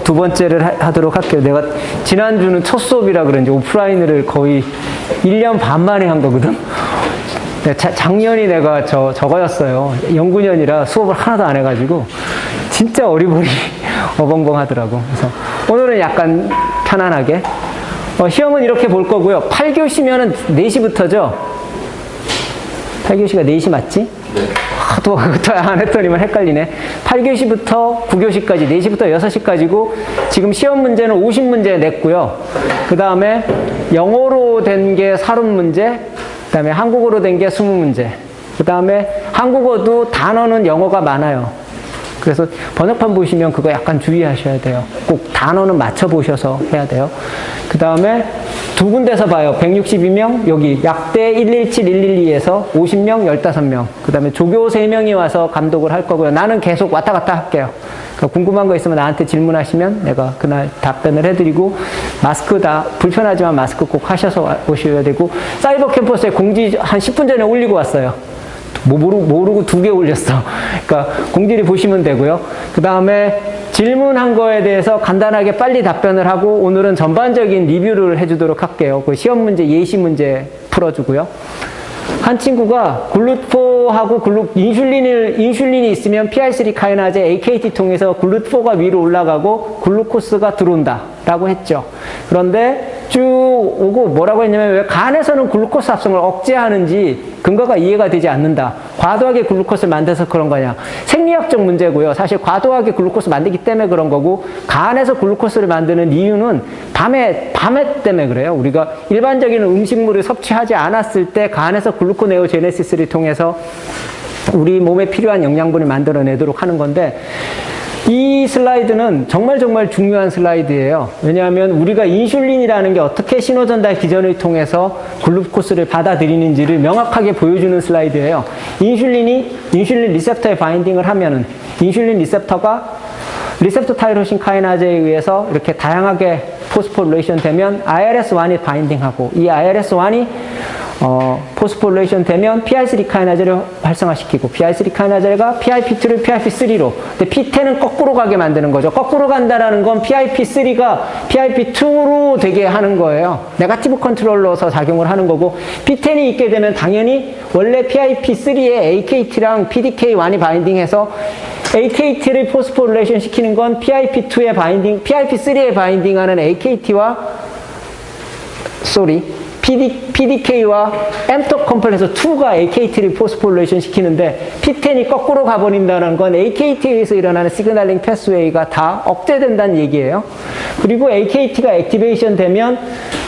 두 번째를 하도록 할게요. 내가 지난주는 첫 수업이라 그런지 오프라인을 거의 1년 반 만에 한 거거든. 작년이 내가 저거였어요. 연구년이라 수업을 하나도 안 해가지고 진짜 어리버리 어벙벙하더라고. 그래서 오늘은 약간 편안하게 시험은 이렇게 볼 거고요. 8교시면은 4시부터죠? 8교시가 4시 맞지? 네. 또 그것도 안 했더니만 헷갈리네. 8교시부터 9교시까지 4시부터 6시까지고 지금 시험 문제는 50문제 냈고요. 그 다음에 영어로 된 게 30문제, 그 다음에 한국어로 된 게 20문제, 그 다음에 한국어도 단어는 영어가 많아요. 그래서 번역판 보시면 그거 약간 주의하셔야 돼요. 꼭 단어는 맞춰보셔서 해야 돼요. 그 다음에 두 군데서 봐요. 162명, 여기 약대 117, 112에서 50명, 15명. 그 다음에 조교 3명이 와서 감독을 할 거고요. 나는 계속 왔다 갔다 할게요. 그러니까 궁금한 거 있으면 나한테 질문하시면 내가 그날 답변을 해드리고, 마스크 다 불편하지만 마스크 꼭 하셔서 오셔야 되고, 사이버 캠퍼스에 공지 한 10분 전에 올리고 왔어요. 모르고 2개 올렸어. 그러니까 공지를 보시면 되고요. 그 다음에 질문한 거에 대해서 간단하게 빨리 답변을 하고, 오늘은 전반적인 리뷰를 해주도록 할게요. 그 시험 문제, 예시 문제 풀어주고요. 한 친구가 글루포하고 인슐린이 있으면 PI3 카이나제 AKT 통해서 글루포가 위로 올라가고 글루코스가 들어온다 라고 했죠. 그런데 쭉 오고 뭐라고 했냐면, 왜 간에서는 글루코스 합성을 억제하는지 근거가 이해가 되지 않는다. 과도하게 글루코스를 만들어서 그런 거냐. 생리학적 문제고요. 사실 과도하게 글루코스 만들기 때문에 그런 거고, 간에서 글루코스를 만드는 이유는 밤에 때문에 그래요. 우리가 일반적인 음식물을 섭취하지 않았을 때 간에서 글루코네오제네시스를 통해서 우리 몸에 필요한 영양분을 만들어내도록 하는 건데, 이 슬라이드는 정말 중요한 슬라이드예요. 왜냐하면 우리가 인슐린이라는 게 어떻게 신호전달 기전을 통해서 글루코스를 받아들이는지를 명확하게 보여주는 슬라이드예요. 인슐린 리셉터에 바인딩을 하면은 인슐린 리셉터가 리셉터 타이로신 카이나제에 의해서 이렇게 다양하게 포스포릴레이션 되면 IRS1이 바인딩하고, 이 IRS1이 포스포릴레이션 되면 PI3 카이나제를 활성화시키고, PI3 카이나제가 PIP2를 PIP3로, 근데 P10은 거꾸로 가게 만드는 거죠. 거꾸로 간다라는 건 PIP3가 PIP2로 되게 하는 거예요. 네거티브 컨트롤러서 작용을 하는 거고, P10이 있게 되면 당연히 원래 PIP3에 AKT랑 PDK1이 바인딩해서 AKT를 포스포릴레이션 시키는 건 PIP2에 PIP3에 바인딩하는 AKT와 PDK와 엠톡 컴플렉스 2가 AKT를 포스포릴레이션 시키는데, P10이 거꾸로 가버린다는 건 AKT에서 일어나는 시그널링 패스웨이가 다 억제된다는 얘기예요. 그리고 AKT가 액티베이션 되면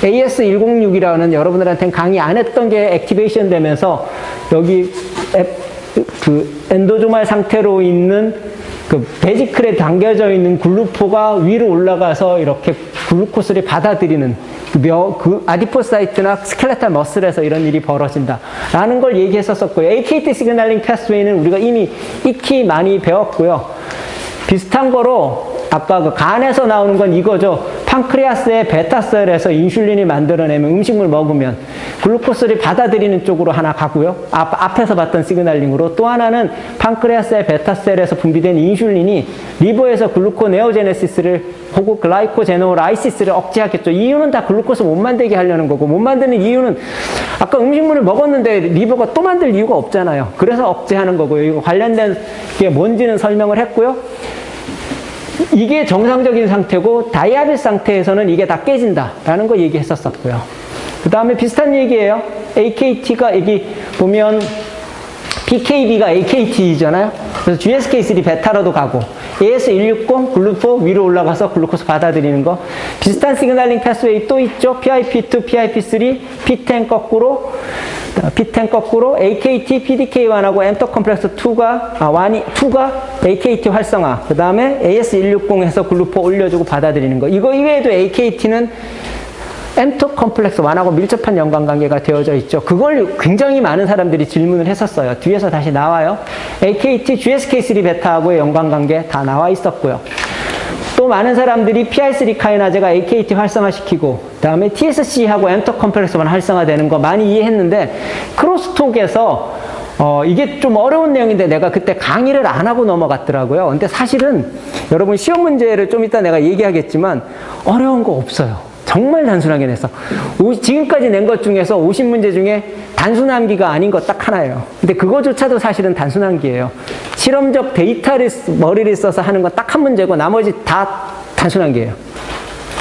AS106이라는 여러분들한테는 강의 안 했던 게 액티베이션 되면서, 여기 엔도조말 상태로 있는 베지클에 담겨져 있는 글루포가 위로 올라가서 이렇게 글루코스를 받아들이는 아디포사이트나 스켈레탈 머슬에서 이런 일이 벌어진다 라는 걸 얘기했었고요. AKT 시그널링 패스웨이는 우리가 이미 익히 많이 배웠고요. 비슷한 거로 아까 그 간에서 나오는 건 이거죠. 판크레아스의 베타셀에서 인슐린을 만들어내면, 음식물 먹으면 글루코스를 받아들이는 쪽으로 하나 가고요. 앞에서 봤던 시그널링으로. 또 하나는 판크레아스의 베타셀에서 분비된 인슐린이 리버에서 글루코네오제네시스를 혹은 글라이코제노라이시스를 억제하겠죠. 이유는 다 글루코스 못 만들게 하려는 거고, 못 만드는 이유는 아까 음식물을 먹었는데 리버가 또 만들 이유가 없잖아요. 그래서 억제하는 거고요. 이거 관련된 게 뭔지는 설명을 했고요. 이게 정상적인 상태고, 다이아빗 상태에서는 이게 다 깨진다라는 거 얘기했었고요. 그 다음에 비슷한 얘기예요. AKT가 여기 보면 PKB가 AKT잖아요. 그래서 GSK3 베타로도 가고, AS160 글루포 위로 올라가서 글루코스 받아들이는 거. 비슷한 시그널링 패스웨이 또 있죠. PIP2, PIP3, P10 거꾸로, AKT, PDK1하고 엠톡 컴플렉스 2가 AKT 활성화. 그 다음에 AS160에서 글루포 올려주고 받아들이는 거. 이거 이외에도 AKT는 엠톡 컴플렉스 1하고 밀접한 연관관계가 되어져 있죠. 그걸 굉장히 많은 사람들이 질문을 했었어요. 뒤에서 다시 나와요. AKT, GSK3 베타하고의 연관관계 다 나와 있었고요. 또 많은 사람들이 PI3 카이나제가 AKT 활성화시키고, 그 다음에 TSC하고 엠톡 컴플렉스 1 활성화되는 거 많이 이해했는데, 크로스톡에서 이게 좀 어려운 내용인데 내가 그때 강의를 안 하고 넘어갔더라고요. 근데 사실은 여러분 시험 문제를 좀 이따 내가 얘기하겠지만 어려운 거 없어요. 정말 단순하게 냈어. 지금까지 낸 것 중에서 50문제 중에 단순함기가 아닌 것 딱 하나예요. 근데 그거조차도 사실은 단순함기예요. 실험적 데이터를 머리를 써서 하는 건 딱 한 문제고 나머지 다 단순함기예요.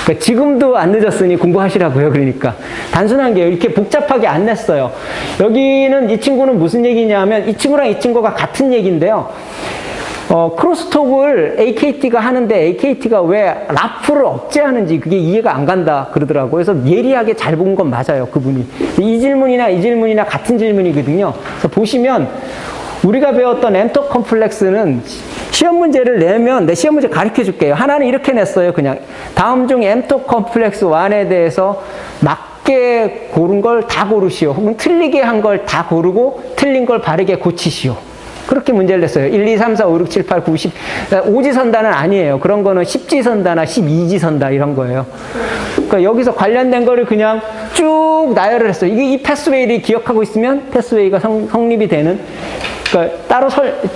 그러니까 지금도 안 늦었으니 공부하시라고요. 그러니까 단순한 게 이렇게 복잡하게 안 냈어요. 여기는 이 친구는 무슨 얘기냐면 이 친구랑 이 친구가 같은 얘기인데요. 크로스톡을 AKT가 하는데 AKT가 왜 라프를 억제하는지 그게 이해가 안 간다 그러더라고요. 그래서 예리하게 잘 본 건 맞아요. 그분이. 이 질문이나 같은 질문이거든요. 그래서 보시면 우리가 배웠던 엠토 컴플렉스는 시험 문제를 내면 내 시험 문제 가르쳐 줄게요. 하나는 이렇게 냈어요. 그냥 다음 중 엠토 컴플렉스 1에 대해서 맞게 고른 걸 다 고르시오. 혹은 틀리게 한 걸 다 고르고 틀린 걸 바르게 고치시오. 그렇게 문제를 냈어요. 1, 2, 3, 4, 5, 6, 7, 8, 9, 10. 5지선다는 아니에요. 그런 거는 10지선다나 12지선다 이런 거예요. 그러니까 여기서 관련된 거를 그냥 쭉 나열을 했어요. 이게 이 패스웨이를 기억하고 있으면 패스웨이가 성립이 되는. 그러니까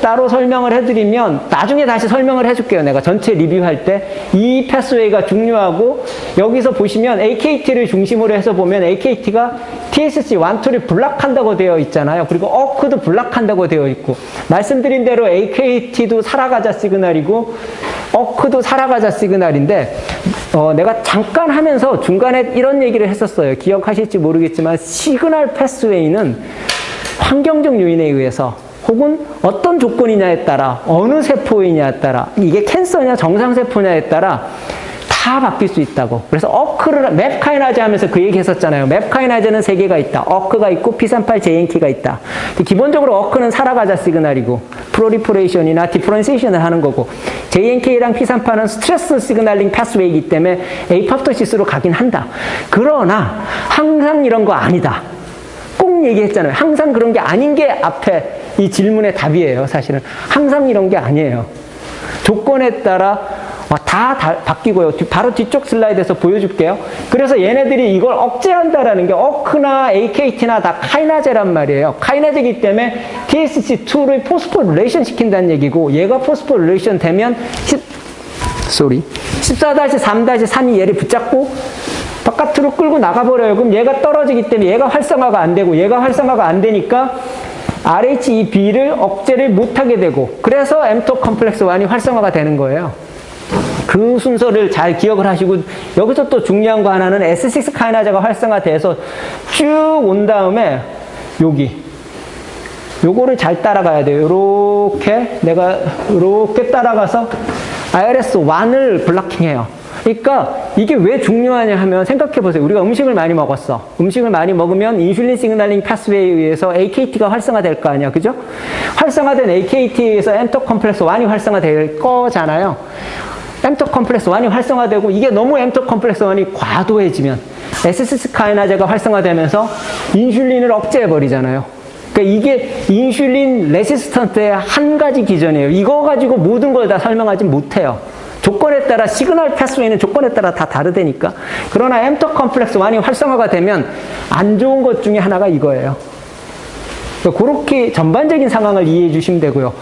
따로 설명을 해드리면 나중에 다시 설명을 해줄게요. 내가 전체 리뷰할 때 이 패스웨이가 중요하고 여기서 보시면 AKT를 중심으로 해서 보면 AKT가 TSC 1, 2를 블락한다고 되어 있잖아요. 그리고 어크도 블락한다고 되어 있고 말씀드린 대로 AKT도 살아가자 시그널이고 어크도 살아가자 시그널인데 내가 잠깐 하면서 중간에 이런 얘기를 했었어요. 기억하실지 모르겠지만 시그널 패스웨이는 환경적 요인에 의해서 혹은 어떤 조건이냐에 따라 어느 세포이냐에 따라 이게 캔서냐 정상세포냐에 따라 다 바뀔 수 있다고. 그래서 어크를 맵카이나제 하면서 그 얘기 했었잖아요. 맵카이나제는 3개가 있다. 어크가 있고 P38 JNK가 있다. 기본적으로 어크는 살아가자 시그널이고 프로리포레이션이나 디퍼런시에이션을 하는 거고 JNK랑 P38은 스트레스 시그널링 패스웨이이기 때문에 에이팝토시스로 가긴 한다. 그러나 항상 이런 거 아니다. 꼭 얘기했잖아요. 항상 그런 게 아닌 게 앞에 이 질문의 답이에요. 사실은 항상 이런 게 아니에요. 조건에 따라 다 바뀌고요. 바로 뒤쪽 슬라이드에서 보여줄게요. 그래서 얘네들이 이걸 억제한다라는 게 어크나 AKT나 다 카이나제란 말이에요. 카이나제이기 때문에 TSC2를 포스포릴레이션 시킨다는 얘기고 얘가 포스포릴레이션 되면 14-3-3이 얘를 붙잡고 바깥으로 끌고 나가버려요. 그럼 얘가 떨어지기 때문에 얘가 활성화가 안 되고 얘가 활성화가 안 되니까 RHEB를 억제를 못하게 되고 그래서 엠토 컴플렉스 1이 활성화가 되는 거예요. 그 순서를 잘 기억을 하시고 여기서 또 중요한 거 하나는 S6 카이나제가 활성화돼서 쭉 온 다음에 요거를 잘 따라가야 돼요. 내가 이렇게 따라가서 IRS1을 블락킹해요. 그러니까 이게 왜 중요하냐 하면 생각해 보세요. 우리가 음식을 많이 먹었어. 음식을 많이 먹으면 인슐린 시그널링 패스웨이에 의해서 AKT가 활성화될 거 아니야. 그죠? 활성화된 AKT에 의해서 엠토 컴플렉스 1이 활성화될 거잖아요. 엠토 컴플렉스 1이 활성화되고 이게 너무 엠토 컴플렉스 1이 과도해지면 S6 카이나제가 활성화되면서 인슐린을 억제해버리잖아요. 그러니까 이게 인슐린 레시스턴트의 한 가지 기전이에요. 이거 가지고 모든 걸 다 설명하지 못해요. 조건에 따라 시그널 패스웨이는 조건에 따라 다 다르다니까. 그러나 엠토 컴플렉스 1이 활성화가 되면 안 좋은 것 중에 하나가 이거예요. 그렇게 전반적인 상황을 이해해 주시면 되고요.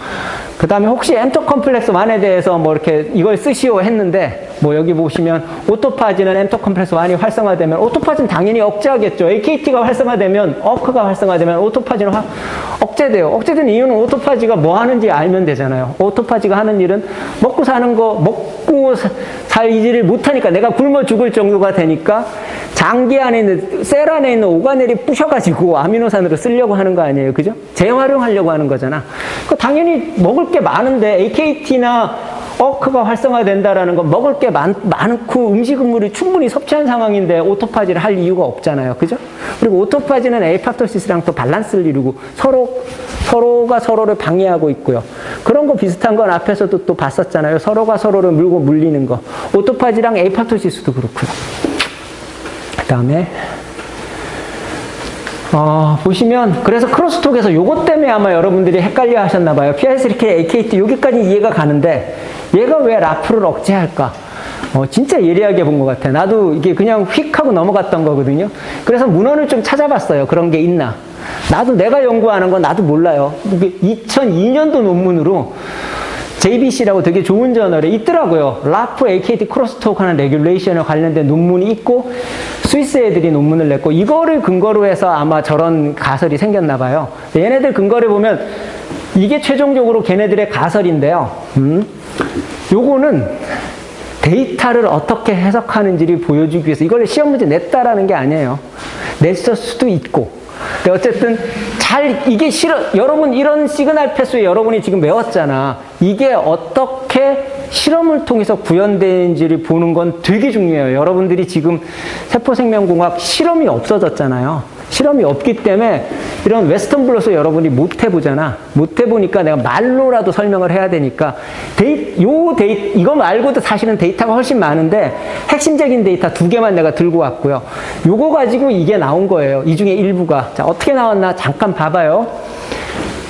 그 다음에 혹시 엠토 컴플렉스 1에 대해서 뭐 이렇게 이걸 쓰시오 했는데 뭐 여기 보시면 오토파지는 엠토 컴플렉스 1이 활성화되면 오토파지는 당연히 억제하겠죠. AKT가 활성화되면 어크가 활성화되면 오토파지는 억제돼요. 억제된 이유는 오토파지가 뭐 하는지 알면 되잖아요. 오토파지가 하는 일은 먹고 사는 거 먹고 살지를 못하니까 내가 굶어 죽을 정도가 되니까 장기 안에 있는 셀 안에 있는 오가넬이 부셔가지고 아미노산으로 쓰려고 하는 거 아니에요. 그죠? 재활용하려고 하는 거잖아. 당연히 먹을 게 많은데 AKT나 어크가 활성화된다라는 건 먹을 게 많고 음식물을 충분히 섭취한 상황인데 오토파지를 할 이유가 없잖아요. 그죠? 그리고 오토파지는 에이팝토시스랑 또 밸런스를 이루고 서로가 서로를 방해하고 있고요. 그런 거 비슷한 건 앞에서도 또 봤었잖아요. 서로가 서로를 물고 물리는 거. 오토파지랑 에이팝토시스도 그렇고요. 그 다음에 보시면 그래서 크로스톡에서 요것 때문에 아마 여러분들이 헷갈려 하셨나 봐요. PI3K, AKT 여기까지 이해가 가는데 얘가 왜 라프를 억제할까? 진짜 예리하게 본 것 같아요. 나도 이게 그냥 휙 하고 넘어갔던 거거든요. 그래서 문헌을 좀 찾아봤어요. 그런 게 있나. 나도 내가 연구하는 건 나도 몰라요. 2002년도 논문으로 JBC라고 되게 좋은 저널에 있더라고요. 라프 AKT 크로스토크 하는 레귤레이션에 관련된 논문이 있고 스위스 애들이 논문을 냈고 이거를 근거로 해서 아마 저런 가설이 생겼나 봐요. 얘네들 근거를 보면 이게 최종적으로 걔네들의 가설인데요. 요거는 데이터를 어떻게 해석하는지를 보여주기 위해서 이걸 시험 문제 냈다라는 게 아니에요. 냈을 수도 있고. 근데 어쨌든 이게 여러분 이런 시그널 패스에 여러분이 지금 외웠잖아. 이게 어떻게 실험을 통해서 구현되는지를 보는 건 되게 중요해요. 여러분들이 지금 세포생명공학 실험이 없어졌잖아요. 실험이 없기 때문에 이런 웨스턴 블롯을 여러분이 못 해보잖아. 못 해보니까 내가 말로라도 설명을 해야 되니까 이거 말고도 사실은 데이터가 훨씬 많은데 핵심적인 데이터 2개만 내가 들고 왔고요. 요거 가지고 이게 나온 거예요. 이 중에 일부가. 자, 어떻게 나왔나 잠깐 봐봐요.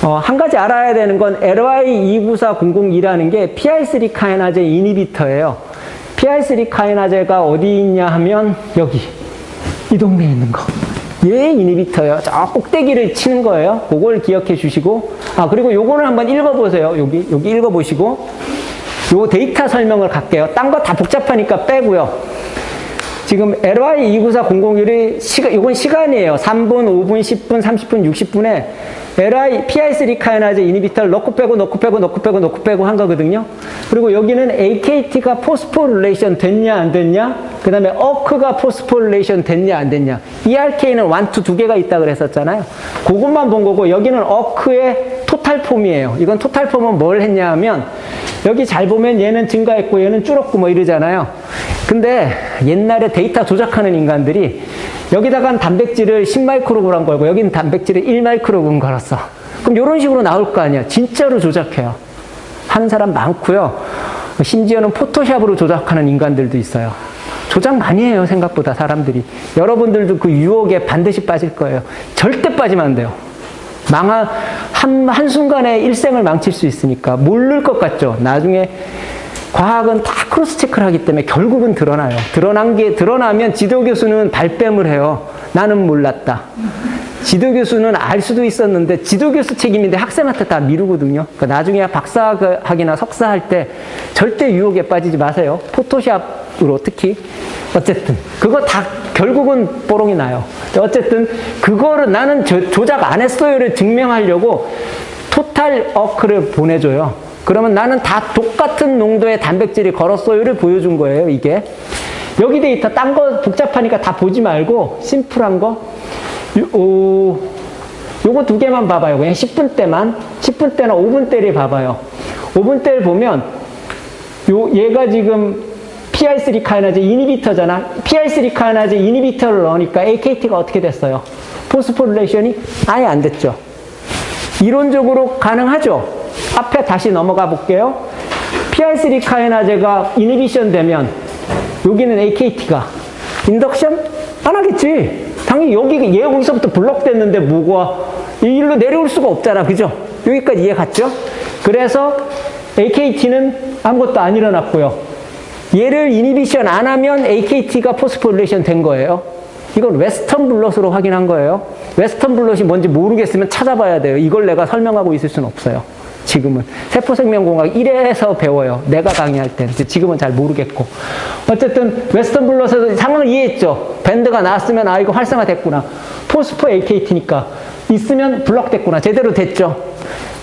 한 가지 알아야 되는 건 LY294002라는 게 PI3 카이나제 이니비터예요. PI3 카이나제가 어디 있냐 하면 여기 이 동네에 있는 거. 얘 이니비터예요. 저 꼭대기를 치는 거예요. 그걸 기억해 주시고 그리고 요거는 한번 읽어보세요. 여기 읽어보시고 요 데이터 설명을 갈게요. 딴 거 다 복잡하니까 빼고요. 지금 LY294001이 요건 시간이에요. 3분, 5분, 10분, 30분, 60분에 PI3 카이나제 이니비터를 넣고 빼고 한 거거든요. 그리고 여기는 AKT가 포스포릴레이션 됐냐 안 됐냐, 그 다음에 어크가 포스포릴레이션 됐냐 안 됐냐. ERK는 1, 2, 2개가 있다 그랬었잖아요. 그것만 본 거고, 여기는 어크의 토탈 폼이에요. 이건 토탈 폼은 뭘 했냐 하면 여기 잘 보면 얘는 증가했고 얘는 줄었고 뭐 이러잖아요. 근데 옛날에 데이터 조작하는 인간들이 여기다가 단백질을 10마이크로그램 걸고 여기는 단백질을 1마이크로그램 걸었어. 그럼 이런 식으로 나올 거 아니야. 진짜로 조작해요. 하는 사람 많고요. 심지어는 포토샵으로 조작하는 인간들도 있어요. 조작 많이 해요. 생각보다 사람들이. 여러분들도 그 유혹에 반드시 빠질 거예요. 절대 빠지면 안 돼요. 한순간에 일생을 망칠 수 있으니까. 모를 것 같죠? 나중에 과학은 다 크로스 체크를 하기 때문에 결국은 드러나요. 드러나면 지도 교수는 발뺌을 해요. 나는 몰랐다. 지도 교수는 알 수도 있었는데 지도 교수 책임인데 학생한테 다 미루거든요. 그러니까 나중에 박사학위나 석사할 때 절대 유혹에 빠지지 마세요. 포토샵으로 특히. 어쨌든 그거 다 결국은 뽀롱이 나요. 어쨌든 그거를 나는 조작 안 했어요를 증명하려고 토탈 어크를 보내줘요. 그러면 나는 다 똑같은 농도의 단백질이 걸었어요를 보여준 거예요, 이게. 여기 데이터 딴 거 복잡하니까 다 보지 말고 심플한 거. 요거 2개만 봐봐요. 그냥 10분 때나 5분 때를 봐봐요. 5분 때를 보면 얘가 지금 PI3 카이나제 이니비터잖아. PI3 카이나제 이니비터를 넣으니까 AKT가 어떻게 됐어요? 포스포릴레이션이 아예 안 됐죠. 이론적으로 가능하죠. 앞에 다시 넘어가 볼게요. PI3 카이나제가 이니비션 되면 여기는 AKT가 인덕션 안 하겠지. 당연히 얘 여기서부터 블록됐는데 뭐가 일로 내려올 수가 없잖아. 그죠? 여기까지 이해 갔죠? 그래서 AKT는 아무것도 안 일어났고요. 얘를 이니비션 안 하면 AKT가 포스포릴레이션 된 거예요. 이건 웨스턴 블롯으로 확인한 거예요. 웨스턴 블롯이 뭔지 모르겠으면 찾아봐야 돼요. 이걸 내가 설명하고 있을 수는 없어요. 지금은. 세포생명공학 1에서 배워요. 내가 강의할 때. 지금은 잘 모르겠고. 어쨌든 웨스턴 블롯에서 상황을 이해했죠. 밴드가 나왔으면 이거 활성화됐구나. 포스포 AKT니까 있으면 블록됐구나. 제대로 됐죠.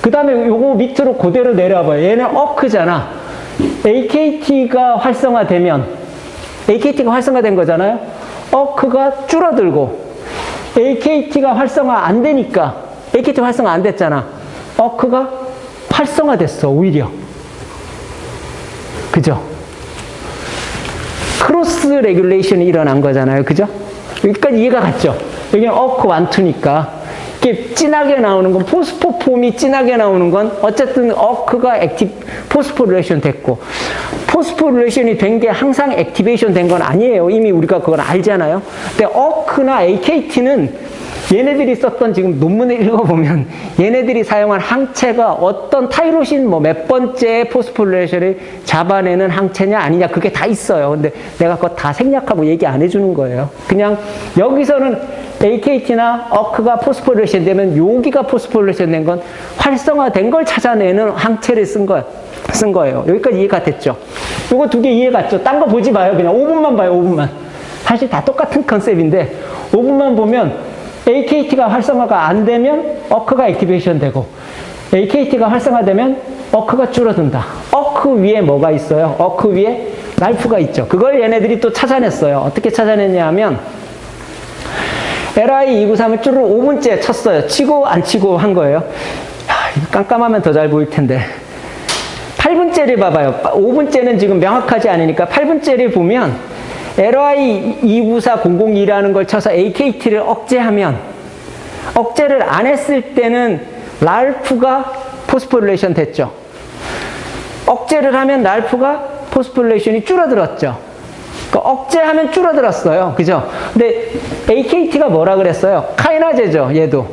그 다음에 요거 밑으로 그대로 내려와봐요. 얘는 어크잖아. AKT가 활성화되면 AKT가 활성화된 거잖아요. 어크가 줄어들고 AKT가 활성화 안 되니까 AKT 활성화 안 됐잖아. 어크가 활성화됐어. 오히려. 그죠? 크로스 레귤레이션이 일어난 거잖아요. 그죠? 여기까지 이해가 갔죠? 여기는 어크 1, 2니까 이렇게 진하게 나오는 건 포스포폼이 진하게 나오는 건 어쨌든 어크가 포스포릴레이션 됐고, 포스포릴레이션이 된 게 항상 액티베이션 된 건 아니에요. 이미 우리가 그건 알잖아요. 근데 어크나 AKT는 얘네들이 썼던 지금 논문을 읽어보면 얘네들이 사용한 항체가 어떤 타이로신 뭐 몇 번째 포스포릴레이션을 잡아내는 항체냐 아니냐 그게 다 있어요. 근데 내가 그거 다 생략하고 얘기 안 해주는 거예요. 그냥 여기서는 AKT나 어크가 포스포릴레이션 되면 여기가 포스포릴레이션 된 건 활성화된 걸 찾아내는 항체를 쓴 거예요. 여기까지 이해가 됐죠? 요거 두 개 이해 갔죠? 딴 거 보지 마요. 그냥 5분만 봐요. 5분만. 사실 다 똑같은 컨셉인데 5분만 보면 AKT가 활성화가 안 되면 어크가 액티베이션 되고 AKT가 활성화되면 어크가 줄어든다. 어크 위에 뭐가 있어요? 어크 위에 랄프가 있죠. 그걸 얘네들이 또 찾아냈어요. 어떻게 찾아냈냐 하면 LI293을 쭈르 5분째 쳤어요. 치고 안 치고 한 거예요. 깜깜하면 더 잘 보일 텐데 8분째를 봐봐요. 5분째는 지금 명확하지 않으니까 8분째를 보면 LI294-002라는 걸 쳐서 AKT를 억제하면 억제를 안 했을 때는 랄프가 포스포릴레이션 됐죠. 억제를 하면 랄프가 포스포릴레이션이 줄어들었죠. 그러니까 억제하면 줄어들었어요. 그죠? 근데 AKT가 뭐라 그랬어요? 카이나제죠. 얘도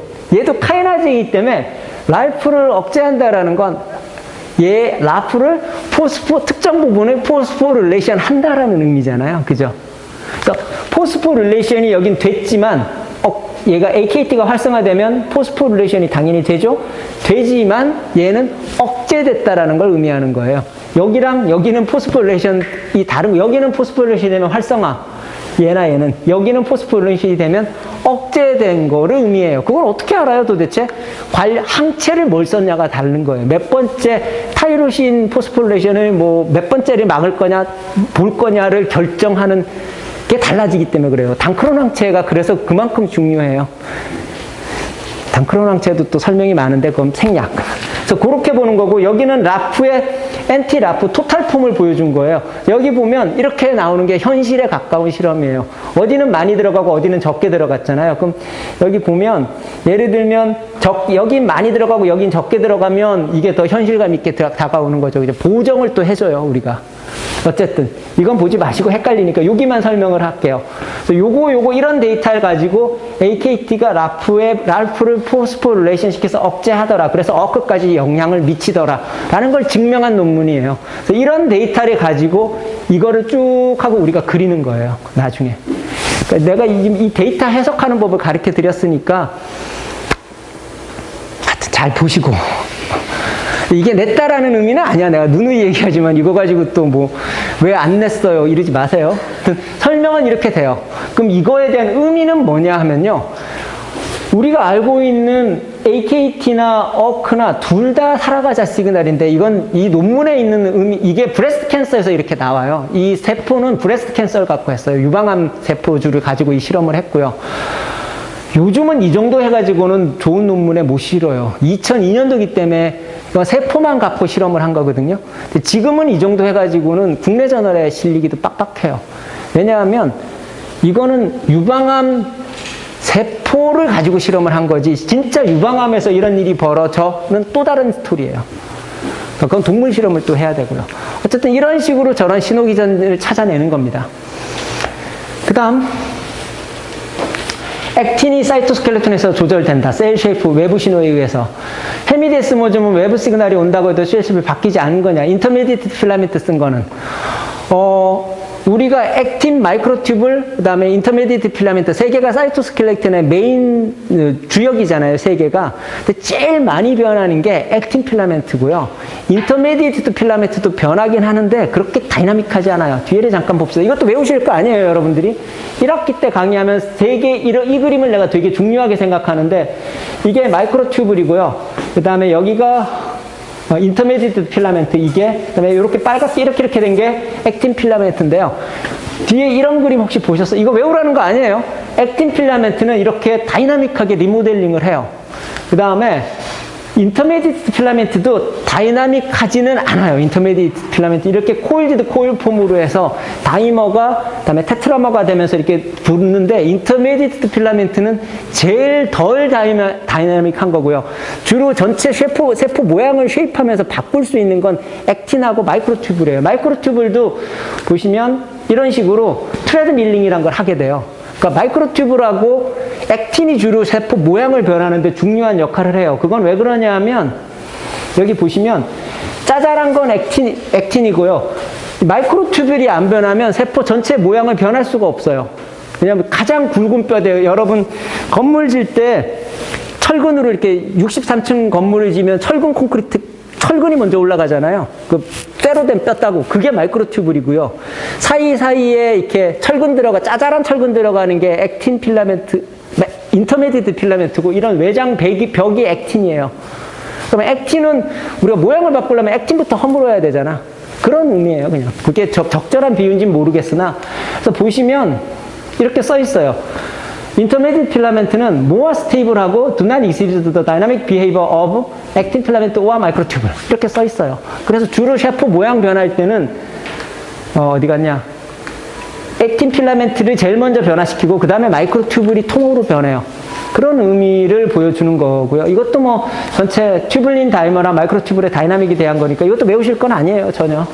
카이나제이기 때문에 랄프를 억제한다라는 건 라프를 특정 부분을 포스포릴레이션 한다라는 의미잖아요. 그죠? 그래서 포스포릴레이션이 여긴 됐지만, 얘가 AKT가 활성화되면 포스포릴레이션이 당연히 되죠? 되지만 얘는 억제됐다라는 걸 의미하는 거예요. 여기랑 여기는 포스포릴레이션이 다른, 여기는 포스포릴레이션이 되면 활성화. 얘는 여기는 포스포릴레이션이 되면 억제된 거를 의미해요. 그걸 어떻게 알아요 도대체? 항체를 뭘 썼냐가 다른 거예요. 몇 번째 타이로신 포스포릴레이션을 뭐 몇 번째를 막을 거냐 볼 거냐를 결정하는 게 달라지기 때문에 그래요. 단크론 항체가 그래서 그만큼 중요해요. 단크론 항체도 또 설명이 많은데 그건 생략. 그래서 그렇게 보는 거고 여기는 라프의 엔티 라프 토탈 폼을 보여준 거예요. 여기 보면 이렇게 나오는 게 현실에 가까운 실험이에요. 어디는 많이 들어가고 어디는 적게 들어갔잖아요. 그럼 여기 보면 예를 들면 여긴 많이 들어가고 여긴 적게 들어가면 이게 더 현실감 있게 다가오는 거죠. 이제 보정을 또 해줘요 우리가. 어쨌든 이건 보지 마시고 헷갈리니까 여기만 설명을 할게요. 그래서 요거 이런 데이터를 가지고 AKT가 랄프를 포스포릴레이션 시켜서 억제하더라. 그래서 어크까지 영향을 미치더라. 라는 걸 증명한 논문이에요. 그래서 이런 데이터를 가지고 이거를 쭉 하고 우리가 그리는 거예요. 나중에. 그러니까 내가 이 데이터 해석하는 법을 가르쳐 드렸으니까 하여튼 잘 보시고. 이게 냈다라는 의미는 아니야. 내가 누누이 얘기하지만 이거 가지고 또 뭐 왜 안 냈어요 이러지 마세요. 설명은 이렇게 돼요. 그럼 이거에 대한 의미는 뭐냐 하면요. 우리가 알고 있는 AKT나 어크나 둘 다 살아가자 시그널인데 이건 이 논문에 있는 의미, 이게 브레스트 캔서에서 이렇게 나와요. 이 세포는 브레스트 캔서를 갖고 했어요. 유방암 세포주를 가지고 이 실험을 했고요. 요즘은 이 정도 해가지고는 좋은 논문에 못 실어요. 2002년도기 때문에 세포만 갖고 실험을 한 거거든요. 근데 지금은 이 정도 해가지고는 국내 저널에 실리기도 빡빡해요. 왜냐하면 이거는 유방암 세포를 가지고 실험을 한 거지 진짜 유방암에서 이런 일이 벌어져는 또 다른 스토리예요. 그건 동물 실험을 또 해야 되고요. 어쨌든 이런 식으로 저런 신호기전을 찾아내는 겁니다. 그 다음 액틴이 사이토스켈레톤에서 조절된다. 셀 쉐이프, 외부 신호에 의해서. 헤미데스모즘은 외부 시그널이 온다고 해도 셀 쉐이프이 바뀌지 않은 거냐. 인터미디에이트 필라멘트 쓴 거는. 우리가 액틴, 마이크로튜블, 그 다음에 인터미디에이트 필라멘트 세 개가 사이토스켈레톤의 메인 주역이잖아요. 세 개가. 근데 제일 많이 변하는 게 액틴 필라멘트고요. 인터미디에이트 필라멘트도 변하긴 하는데 그렇게 다이나믹하지 않아요. 뒤에를 잠깐 봅시다. 이것도 외우실 거 아니에요, 여러분들이? 1학기 때 강의하면 이 그림을 내가 되게 중요하게 생각하는데 이게 마이크로튜블이고요. 그 다음에 여기가 인터미디에이트 필라멘트 이게 그다음에 이렇게 빨갛게 이렇게 된 게 액틴 필라멘트인데요. 뒤에 이런 그림 혹시 보셨어요? 이거 외우라는 거 아니에요. 액틴 필라멘트는 이렇게 다이나믹하게 리모델링을 해요. 그 다음에 인터미디에이트 필라멘트도 다이나믹하지는 않아요. 인터미디에이트 필라멘트 이렇게 코일드 코일 폼으로 해서 다이머가 그다음에 테트라머가 되면서 이렇게 붙는데 인터미디에이트 필라멘트는 제일 덜 다이나믹한 거고요. 주로 전체 세포 모양을 쉐입하면서 바꿀 수 있는 건 액틴하고 마이크로튜블이에요. 마이크로튜블도 보시면 이런 식으로 트레드밀링이라는 걸 하게 돼요. 그러니까 마이크로튜블하고 액틴이 주로 세포 모양을 변하는데 중요한 역할을 해요. 그건 왜 그러냐 하면 여기 보시면 짜잘한 건 액틴이고요. 마이크로튜뷸리 안 변하면 세포 전체 모양을 변할 수가 없어요. 왜냐하면 가장 굵은 뼈대요. 여러분 건물 질 때 철근으로 이렇게 63층 건물을 지면 철근이 먼저 올라가잖아요. 그 쇠로 된 뼈 따고 그게 마이크로튜뷸리고요. 사이사이에 이렇게 짜잘한 철근 들어가는 게 액틴 필라멘트, 인터메디트 필라멘트고 이런 외장 벽이 액틴이에요. 그러면 액틴은 우리가 모양을 바꾸려면 액틴부터 허물어야 되잖아. 그런 의미예요, 그냥. 그게 적절한 비유인지는 모르겠으나. 그래서 보시면 이렇게 써 있어요. Intermediate filament는 more stable하고 do not exhibit the dynamic behavior of actin filament or microtubule. 이렇게 써 있어요. 그래서 주로 세포 모양 변할 때는 어디 갔냐? 액틴 필라멘트를 제일 먼저 변화시키고 그 다음에 마이크로튜뷸리 통으로 변해요. 그런 의미를 보여주는 거고요. 이것도 뭐 전체 튜블린 다이머나 마이크로튜뷸의 다이나믹에 대한 거니까 이것도 외우실 건 아니에요, 전혀.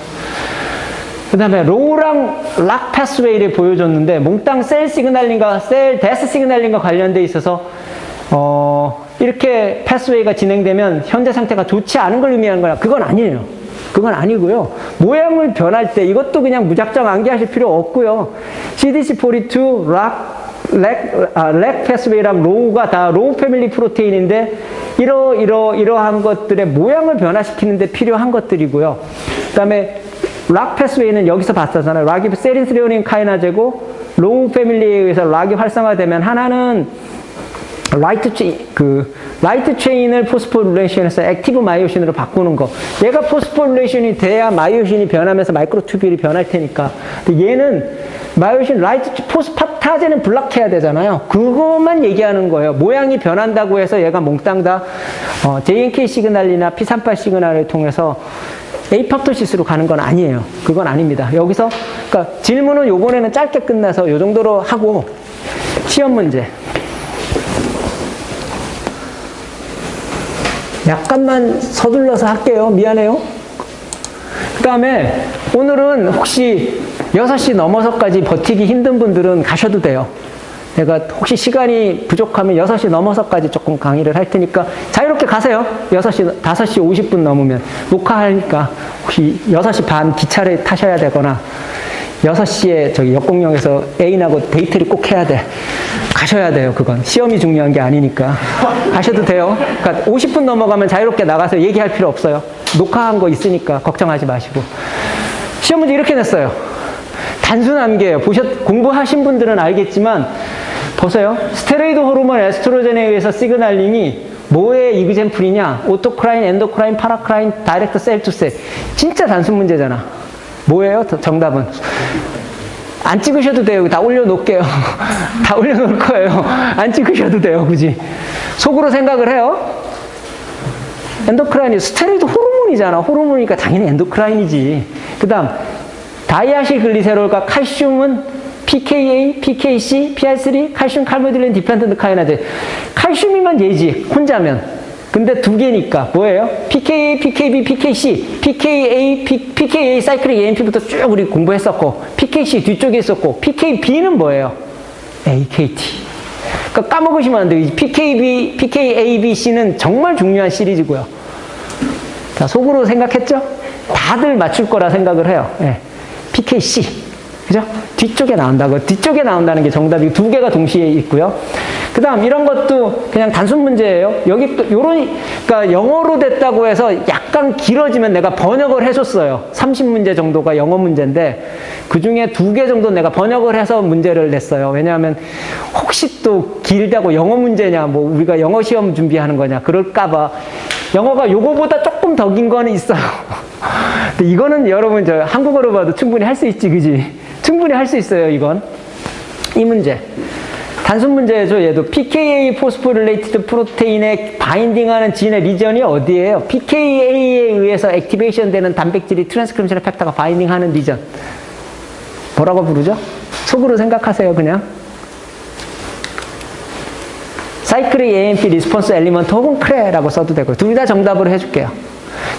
그 다음에 로우랑 락 패스웨이를 보여줬는데 몽땅 셀 시그널링과 셀 데스 시그널링과 관련돼 있어서 이렇게 패스웨이가 진행되면 현재 상태가 좋지 않은 걸 의미하는 거야. 그건 아니에요. 그건 아니고요. 모양을 변할 때 이것도 그냥 무작정 암기하실 필요 없고요. CDC42, 렉 패스웨이랑 로우가 다 로우 패밀리 프로테인인데 이러한 것들의 모양을 변화시키는데 필요한 것들이고요. 그 다음에 락 패스웨이는 여기서 봤었잖아요. 락이 세린스레오닌 카이나제고 로우 패밀리에 의해서 락이 활성화되면 하나는 라이트 체인을 포스포릴레이션에서 액티브 마이오신으로 바꾸는 거. 얘가 포스포릴레이션이 돼야 마이오신이 변하면서 마이크로튜뷸리 변할 테니까. 근데 얘는 마이오신 포스파타제는 블락해야 되잖아요. 그것만 얘기하는 거예요. 모양이 변한다고 해서 얘가 몽땅 다 JNK 시그널이나 P38 시그널을 통해서 에이팝토시스로 가는 건 아니에요. 그건 아닙니다. 여기서 그러니까 질문은 요번에는 짧게 끝나서 요 정도로 하고 시험 문제. 약간만 서둘러서 할게요. 미안해요. 그 다음에 오늘은 혹시 6시 넘어서까지 버티기 힘든 분들은 가셔도 돼요. 내가 혹시 시간이 부족하면 6시 넘어서까지 조금 강의를 할 테니까 자유롭게 가세요. 5시 50분 넘으면. 녹화하니까 혹시 6시 반 기차를 타셔야 되거나 6시에 저기 역공역에서 애인하고 데이트를 꼭 해야 돼. 가셔야 돼요, 그건. 시험이 중요한 게 아니니까. 가셔도 돼요. 그러니까 50분 넘어가면 자유롭게 나가서 얘기할 필요 없어요. 녹화한 거 있으니까 걱정하지 마시고. 시험 문제 이렇게 냈어요. 단순 암기예요. 공부하신 분들은 알겠지만 보세요. 스테로이드 호르몬 에스트로겐에 의해서 시그널링이 뭐의 이그젠플이냐? 오토크라인, 엔도크라인, 파라크라인, 다이렉트 셀 투 셀. 진짜 단순 문제잖아. 뭐예요? 정답은? 안 찍으셔도 돼요. 다 올려놓을게요. 다 올려놓을 거예요. 안 찍으셔도 돼요. 굳이. 속으로 생각을 해요. 엔도크라인이 스테로이드 호르몬이잖아. 호르몬이니까 당연히 엔도크라인이지. 그 다음 다이아실 글리세롤과 칼슘은 PKA, PKC, PR3, 칼슘 칼모딜린 디펜던트 카이나제. 칼슘이면 얘지. 혼자면. 근데 두 개니까 뭐예요? PKA, PKB, PKC, PKA 사이클릭 AMP부터 쭉 우리 공부했었고 PKC 뒤쪽에 있었고 PKB는 뭐예요? AKT. 그러니까 까먹으시면 안 돼요. PKABC는 정말 중요한 시리즈고요. 자, 속으로 생각했죠? 다들 맞출 거라 생각을 해요. 네. PKC. 그죠? 뒤쪽에 나온다고. 뒤쪽에 나온다는 게 정답이 두 개가 동시에 있고요. 그 다음, 이런 것도 그냥 단순 문제예요. 여기 또, 그러니까 영어로 됐다고 해서 약간 길어지면 내가 번역을 해줬어요. 30문제 정도가 영어 문제인데, 그 중에 2개 정도 내가 번역을 해서 문제를 냈어요. 왜냐하면, 혹시 또 길다고 영어 문제냐, 뭐, 우리가 영어 시험 준비하는 거냐, 그럴까봐. 영어가 요거보다 조금 더 긴 거는 있어요. 근데 이거는 여러분, 한국어로 봐도 충분히 할 수 있지, 그지? 충분히 할 수 있어요, 이건. 이 문제. 단순 문제죠, 얘도. PKA 포스포릴레이티드 프로테인에 바인딩하는 진의 리전이 어디예요? PKA에 의해서 액티베이션 되는 단백질이 트랜스크립션 팩터가 바인딩하는 리전. 뭐라고 부르죠? 속으로 생각하세요, 그냥. 사이클릭 AMP 리스폰스 엘리먼트 혹은 크레라고 써도 되고, 둘 다 정답으로 해줄게요.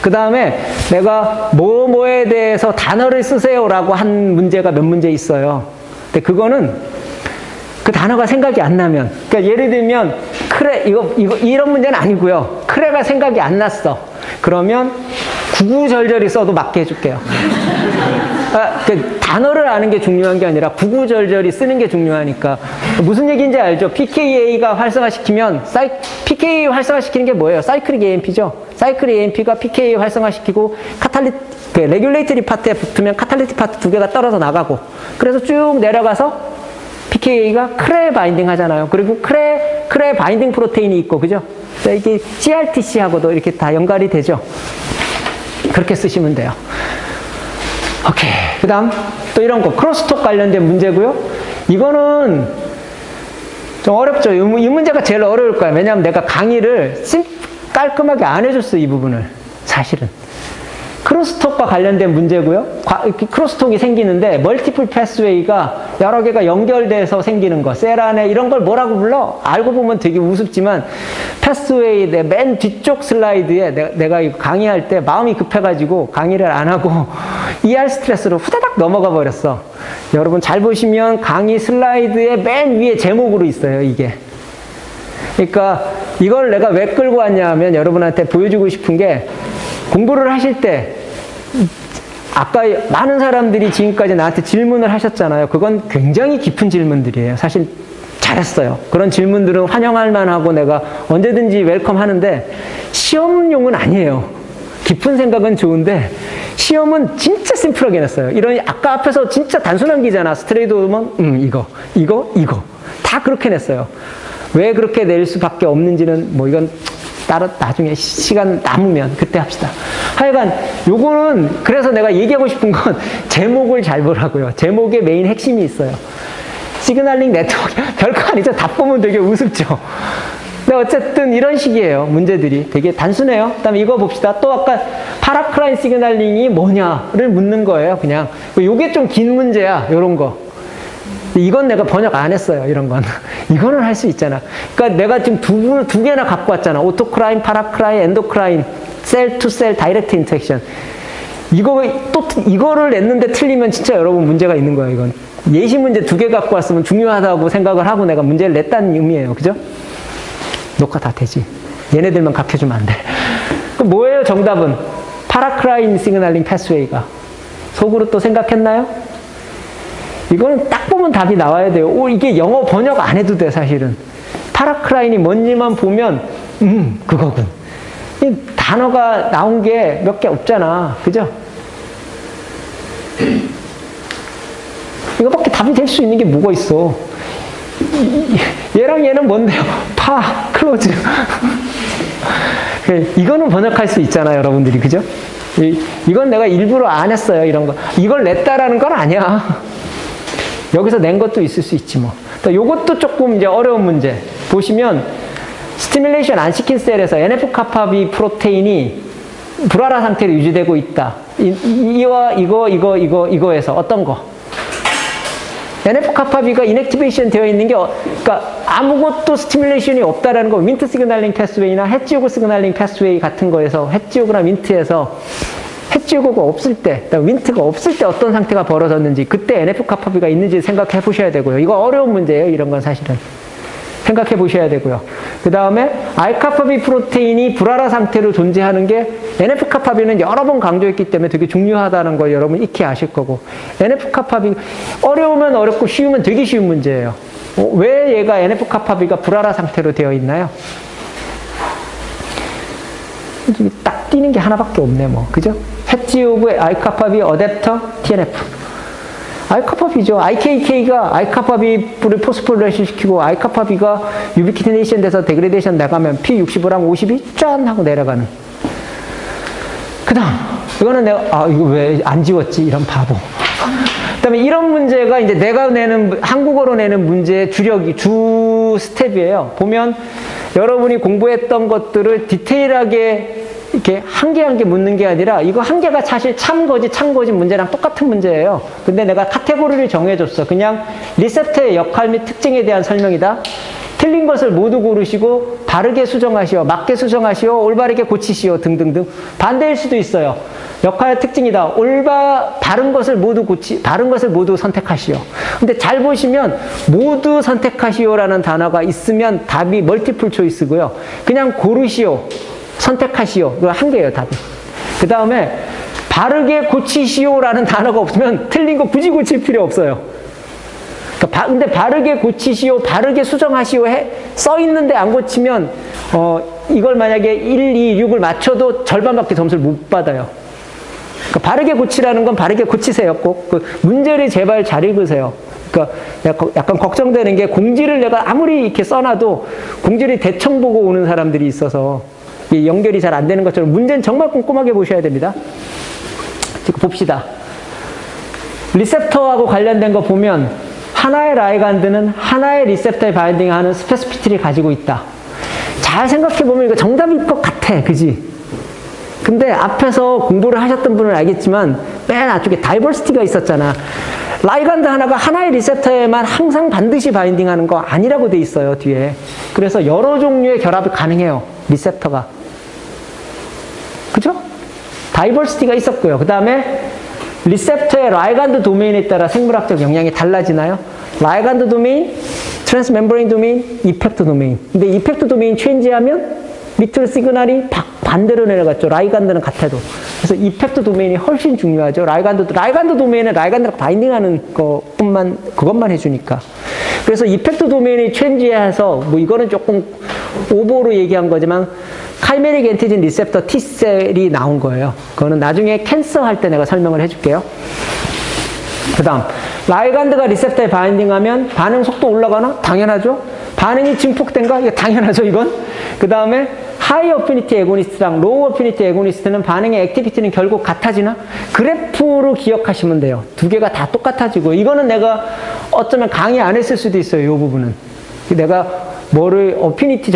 그 다음에 내가 뭐뭐에 대해서 단어를 쓰세요라고 한 문제가 몇 문제 있어요. 근데 그거는 그 단어가 생각이 안 나면. 그러니까 예를 들면, 크레, 이런 문제는 아니고요. 크레가 생각이 안 났어. 그러면 구구절절히 써도 맞게 해줄게요. 그 단어를 아는 게 중요한 게 아니라 구구절절히 쓰는 게 중요하니까. 무슨 얘기인지 알죠? pKa가 활성화시키면, pKa 활성화시키는 게 뭐예요? 사이클릭 AMP죠? 사이클릭 AMP가 pKa 활성화시키고, 레귤레이터리 파트에 붙으면 카탈리틱 파트 두 개가 떨어져 나가고, 그래서 쭉 내려가서 pKa가 크레 바인딩 하잖아요. 그리고 크레 바인딩 프로테인이 있고, 그죠? 이게 CRTC하고도 이렇게 다 연관이 되죠? 그렇게 쓰시면 돼요. 오케이. 그 다음, 또 이런 거. 크로스톡 관련된 문제고요. 이거는 좀 어렵죠. 이 문제가 제일 어려울 거야. 왜냐하면 내가 강의를 깔끔하게 안 해줬어, 이 부분을. 사실은. 크로스톡과 관련된 문제고요. 크로스톡이 생기는데 멀티플 패스웨이가 여러 개가 연결돼서 생기는 거. 셀 안에 이런 걸 뭐라고 불러? 알고 보면 되게 우습지만 패스웨이 맨 뒤쪽 슬라이드에 내가 이거 강의할 때 마음이 급해가지고 강의를 안 하고 ER 스트레스로 후다닥 넘어가 버렸어. 여러분 잘 보시면 강의 슬라이드의 맨 위에 제목으로 있어요, 이게. 그러니까 이걸 내가 왜 끌고 왔냐 하면 여러분한테 보여주고 싶은 게 공부를 하실 때 아까 많은 사람들이 지금까지 나한테 질문을 하셨잖아요. 그건 굉장히 깊은 질문들이에요. 사실 잘했어요. 그런 질문들은 환영할 만하고 내가 언제든지 웰컴 하는데 시험용은 아니에요. 깊은 생각은 좋은데 시험은 진짜 심플하게 냈어요. 이런 아까 앞에서 진짜 단순한 기잖아. 스트레이트 오면 이거 다 그렇게 냈어요. 왜 그렇게 낼 수밖에 없는지는 뭐 이건 따로 나중에 시간 남으면 그때 합시다. 하여간 요거는 그래서 내가 얘기하고 싶은 건 제목을 잘 보라고요. 제목에 메인 핵심이 있어요. 시그널링 네트워크 별거 아니죠. 다 보면 되게 우습죠. 근데 어쨌든 이런 식이에요. 문제들이 되게 단순해요. 그다음에 이거 봅시다. 또 아까 파라크라인 시그널링이 뭐냐를 묻는 거예요. 그냥 요게 좀 긴 문제야. 요런 거. 이건 내가 번역 안 했어요. 이런 건. 이거는 할 수 있잖아. 그러니까 내가 지금 두 개나 갖고 왔잖아. 오토크라인, 파라크라인, 엔도크라인, 셀 투 셀 다이렉트 인터랙션. 이거를 냈는데 틀리면 진짜 여러분 문제가 있는 거예요. 이건. 예시 문제 2개 갖고 왔으면 중요하다고 생각을 하고 내가 문제를 냈다는 의미예요. 그죠? 녹화 다 되지. 얘네들만 가르쳐주면 안 돼. 그럼 뭐예요? 정답은? 파라크라인 시그널링 패스웨이가. 속으로 또 생각했나요? 이거는 딱 보면 답이 나와야 돼요. 이게 영어 번역 안 해도 돼, 사실은. 파라크라인이 뭔지만 보면, 그거군. 이 단어가 나온 게 몇 개 없잖아. 그죠? 이거밖에 답이 될 수 있는 게 뭐가 있어. 얘랑 얘는 뭔데요? 클로즈. 이거는 번역할 수 있잖아요, 여러분들이. 그죠? 이건 내가 일부러 안 했어요, 이런 거. 이걸 냈다라는 건 아니야. 여기서 낸 것도 있을 수 있지 뭐. 요것도 조금 이제 어려운 문제. 보시면 스티뮬레이션 안 시킨 셀에서 NF-kappa B 프로테인이 불활화 상태로 유지되고 있다. 이와 이거에서 어떤 거? NF-kappa B가 인액티베이션 되어 있는 게 그러니까 아무것도 스티뮬레이션이 없다라는 거. 윈트 시그널링 패스웨이나 햇지오그 시그널링 패스웨이 같은 거에서 햇지오그나 윈트에서 햇지오그가 없을 때, 윈트가 없을 때 어떤 상태가 벌어졌는지, 그때 NF-kappa B가 있는지 생각해 보셔야 되고요. 이거 어려운 문제예요, 이런 건 사실은. 생각해 보셔야 되고요. 그 다음에 R-kappa B 프로테인이 불활화 상태로 존재하는 게 NF-kappa B는 여러 번 강조했기 때문에 되게 중요하다는 걸 여러분 익히 아실 거고, NF-kappa B 어려우면 어렵고 쉬우면 되게 쉬운 문제예요. 왜 얘가 NF-kappa B가 불활화 상태로 되어 있나요? 딱 띄는 게 하나밖에 없네, 뭐. 그죠? 햇지오그 R-kappa B 어댑터 TNF. R-kappa B죠. IKK가 R-kappa B를 포스포리레이션 시키고 R-kappa B가 유비키티네이션 돼서 데그레데이션 나가면 P65랑 50이 짠 하고 내려가는. 그 다음, 이거는 내가, 이거 왜 안 지웠지? 이런 바보. 그 다음에 이런 문제가 이제 내가 내는, 한국어로 내는 문제의 주 스텝이에요. 보면 여러분이 공부했던 것들을 디테일하게 이렇게 한 개 한 개 묻는 게 아니라 이거 한 개가 사실 참거지 문제랑 똑같은 문제예요. 근데 내가 카테고리를 정해줬어. 그냥 리셉터의 역할 및 특징에 대한 설명이다. 틀린 것을 모두 고르시고 바르게 수정하시오, 맞게 수정하시오, 올바르게 고치시오 등등등. 반대일 수도 있어요. 역할의 특징이다. 바른 것을 모두 선택하시오. 근데 잘 보시면 모두 선택하시오라는 단어가 있으면 답이 멀티플 초이스고요. 그냥 고르시오, 선택하시오. 그거 한 개예요, 답이. 그 다음에 바르게 고치시오라는 단어가 없으면 틀린 거 굳이 고칠 필요 없어요. 근데 바르게 고치시오, 바르게 수정하시오 써 있는데 안 고치면 이걸 만약에 1, 2, 6을 맞춰도 절반밖에 점수를 못 받아요. 그러니까 바르게 고치라는 건 바르게 고치세요. 꼭 그 문제를 제발 잘 읽으세요. 그러니까 약간 걱정되는 게 공지를 내가 아무리 이렇게 써놔도 공지를 대충 보고 오는 사람들이 있어서 연결이 잘 안 되는 것처럼 문제는 정말 꼼꼼하게 보셔야 됩니다. 지금 봅시다. 리셉터하고 관련된 거 보면 하나의 라이간드는 하나의 리셉터에 바인딩하는 스페시피티를 가지고 있다. 잘 생각해보면 이거 정답일 것 같아. 그지? 근데 앞에서 공부를 하셨던 분은 알겠지만 맨 앞쪽에 다이버시티가 있었잖아. 라이간드 하나가 하나의 리셉터에만 항상 반드시 바인딩하는 거 아니라고 돼 있어요, 뒤에. 그래서 여러 종류의 결합이 가능해요, 리셉터가. 그죠? 다이버시티가 있었고요. 그 다음에 리셉터의 라이간드 도메인에 따라 생물학적 영향이 달라지나요? 라이간드 도메인, 트랜스멤브레인 도메인, 이펙트 도메인. 근데 이펙트 도메인 체인지하면 리틀 시그널이 반대로 내려갔죠. 라이간드는 같아도. 그래서 이펙트 도메인이 훨씬 중요하죠. 라이간드 도메인은 라이간드랑 바인딩하는 그것만 해주니까. 그래서 이펙트 도메인이 체인지해서, 이거는 조금 오버로 얘기한 거지만, 카이메릭 엔티진 리셉터 T셀이 나온 거예요. 그거는 나중에 캔서 할 때 내가 설명을 해줄게요. 그 다음, 라이간드가 리셉터에 바인딩하면 반응 속도 올라가나? 당연하죠. 반응이 증폭된가? 이거 당연하죠, 이건. 그 다음에 하이 어피니티 에고니스트랑 로우 어피니티 에고니스트는 반응의 액티비티는 결국 같아지나? 그래프로 기억하시면 돼요. 두 개가 다 똑같아지고, 이거는 내가 어쩌면 강의 안 했을 수도 있어요, 이 부분은. 내가 어피니티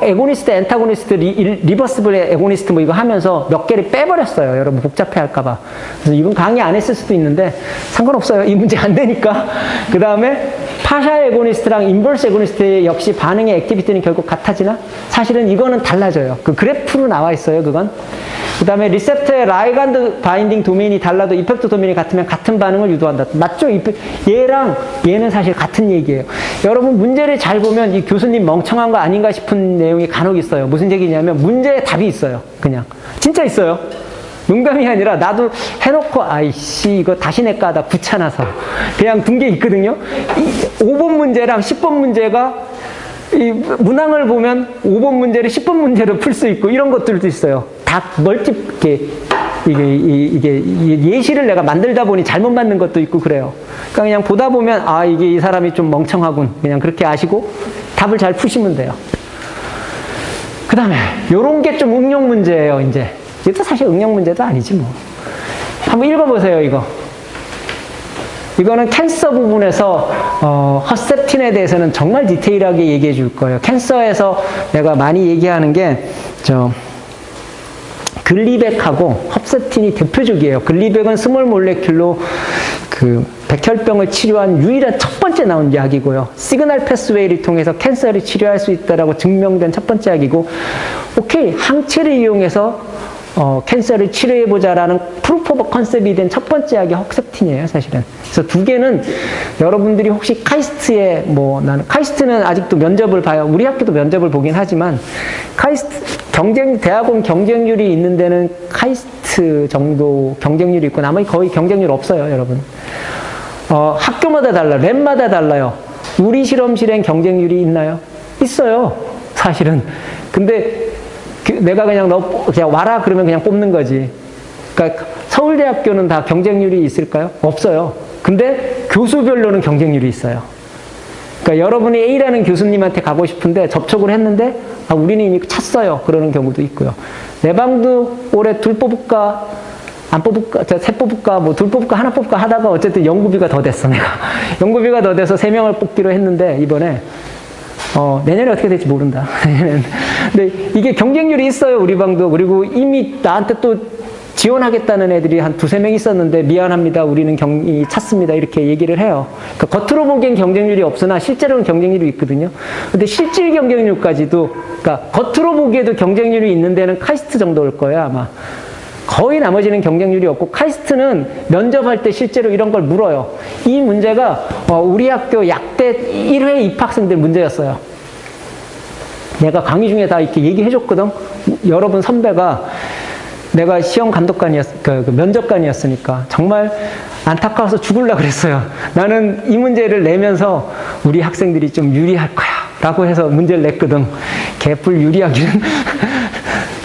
에고니스트, 엔타고니스트, 리버스블 에고니스트 이거 하면서 몇 개를 빼버렸어요. 여러분 복잡해 할까봐. 그래서 이건 강의 안 했을 수도 있는데 상관없어요. 이 문제 안 되니까. 그 다음에 파샤 에고니스트랑 인버스 에고니스트 역시 반응의 액티비티는 결국 같아지나? 사실은 이거는 달라져요. 그 그래프로 나와 있어요, 그건. 그 다음에 리셉터의 라이간드 바인딩 도메인이 달라도 이펙트 도메인이 같으면 같은 반응을 유도한다. 맞죠? 얘는 사실 같은 얘기예요. 여러분 문제를 잘 보면 이 교수님 멍청한 거 아닌가 싶은 내용이 간혹 있어요. 무슨 얘기냐면 문제에 답이 있어요. 그냥. 진짜 있어요. 농담이 아니라 나도 해놓고 아이씨 이거 다시 낼까 하다 귀찮아서 그냥 둔 게 있거든요. 5번 문제랑 10번 문제가 이 문항을 보면 5번 문제를 10번 문제로 풀 수 있고 이런 것들도 있어요. 다 이게 예시를 내가 만들다 보니 잘못 만든 것도 있고 그래요. 그러니까 그냥 보다 보면 이게 이 사람이 좀 멍청하군. 그냥 그렇게 아시고 답을 잘 푸시면 돼요. 그 다음에 요런 게 좀 응용 문제예요, 이제. 이것도 사실 응용 문제도 아니지 뭐. 한번 읽어보세요, 이거. 이거는 캔서 부분에서 허셉틴에 대해서는 정말 디테일하게 얘기해 줄 거예요. 캔서에서 내가 많이 얘기하는 게 글리백하고 헙셉틴이 대표적이에요. 글리백은 스몰 몰레큘로 백혈병을 치료한 유일한 첫 번째 나온 약이고요. 시그널 패스웨이를 통해서 캔서를 치료할 수 있다라고 증명된 첫 번째 약이고, 오케이, 항체를 이용해서 캔서를 치료해보자라는 프루프 오브 컨셉이 된 첫 번째 약이 헙셉틴이에요, 사실은. 그래서 두 개는 여러분들이 혹시 카이스트에 나는 카이스트는 아직도 면접을 봐요. 우리 학교도 면접을 보긴 하지만 카이스트 대학원 경쟁률이 있는 데는 카이스트 정도 경쟁률이 있고 나머지 거의 경쟁률 없어요, 여러분. 학교마다 달라요. 랩마다 달라요. 우리 실험실엔 경쟁률이 있나요? 있어요, 사실은. 근데 내가 그냥 와라 그러면 그냥 뽑는 거지. 그러니까 서울대학교는 다 경쟁률이 있을까요? 없어요. 근데 교수별로는 경쟁률이 있어요. 그러니까 여러분이 A라는 교수님한테 가고 싶은데 접촉을 했는데 우리는 이미 찼어요. 그러는 경우도 있고요. 내 방도 올해 둘 뽑을까 안 뽑을까 셋 뽑을까 둘 뽑을까 하나 뽑을까 하다가 어쨌든 연구비가 더 됐어, 내가. 연구비가 더 돼서 3명을 뽑기로 했는데 이번에 내년에 어떻게 될지 모른다. 근데 이게 경쟁률이 있어요, 우리 방도. 그리고 이미 나한테 또 지원하겠다는 애들이 한 두세 명 있었는데 미안합니다. 우리는 경이 찼습니다. 이렇게 얘기를 해요. 그러니까 겉으로 보기엔 경쟁률이 없으나 실제로는 경쟁률이 있거든요. 근데 실질 경쟁률까지도 그러니까 겉으로 보기에도 경쟁률이 있는 데는 카이스트 정도일 거예요, 아마. 거의 나머지는 경쟁률이 없고 카이스트는 면접할 때 실제로 이런 걸 물어요. 이 문제가 우리 학교 약대 1회 입학생들 문제였어요. 내가 강의 중에 다 이렇게 얘기해줬거든. 여러분 선배가 내가 시험 감독관이었, 면접관이었으니까 정말 안타까워서 죽으려고 그랬어요. 나는 이 문제를 내면서 우리 학생들이 좀 유리할 거야 라고 해서 문제를 냈거든. 개뿔 유리하기는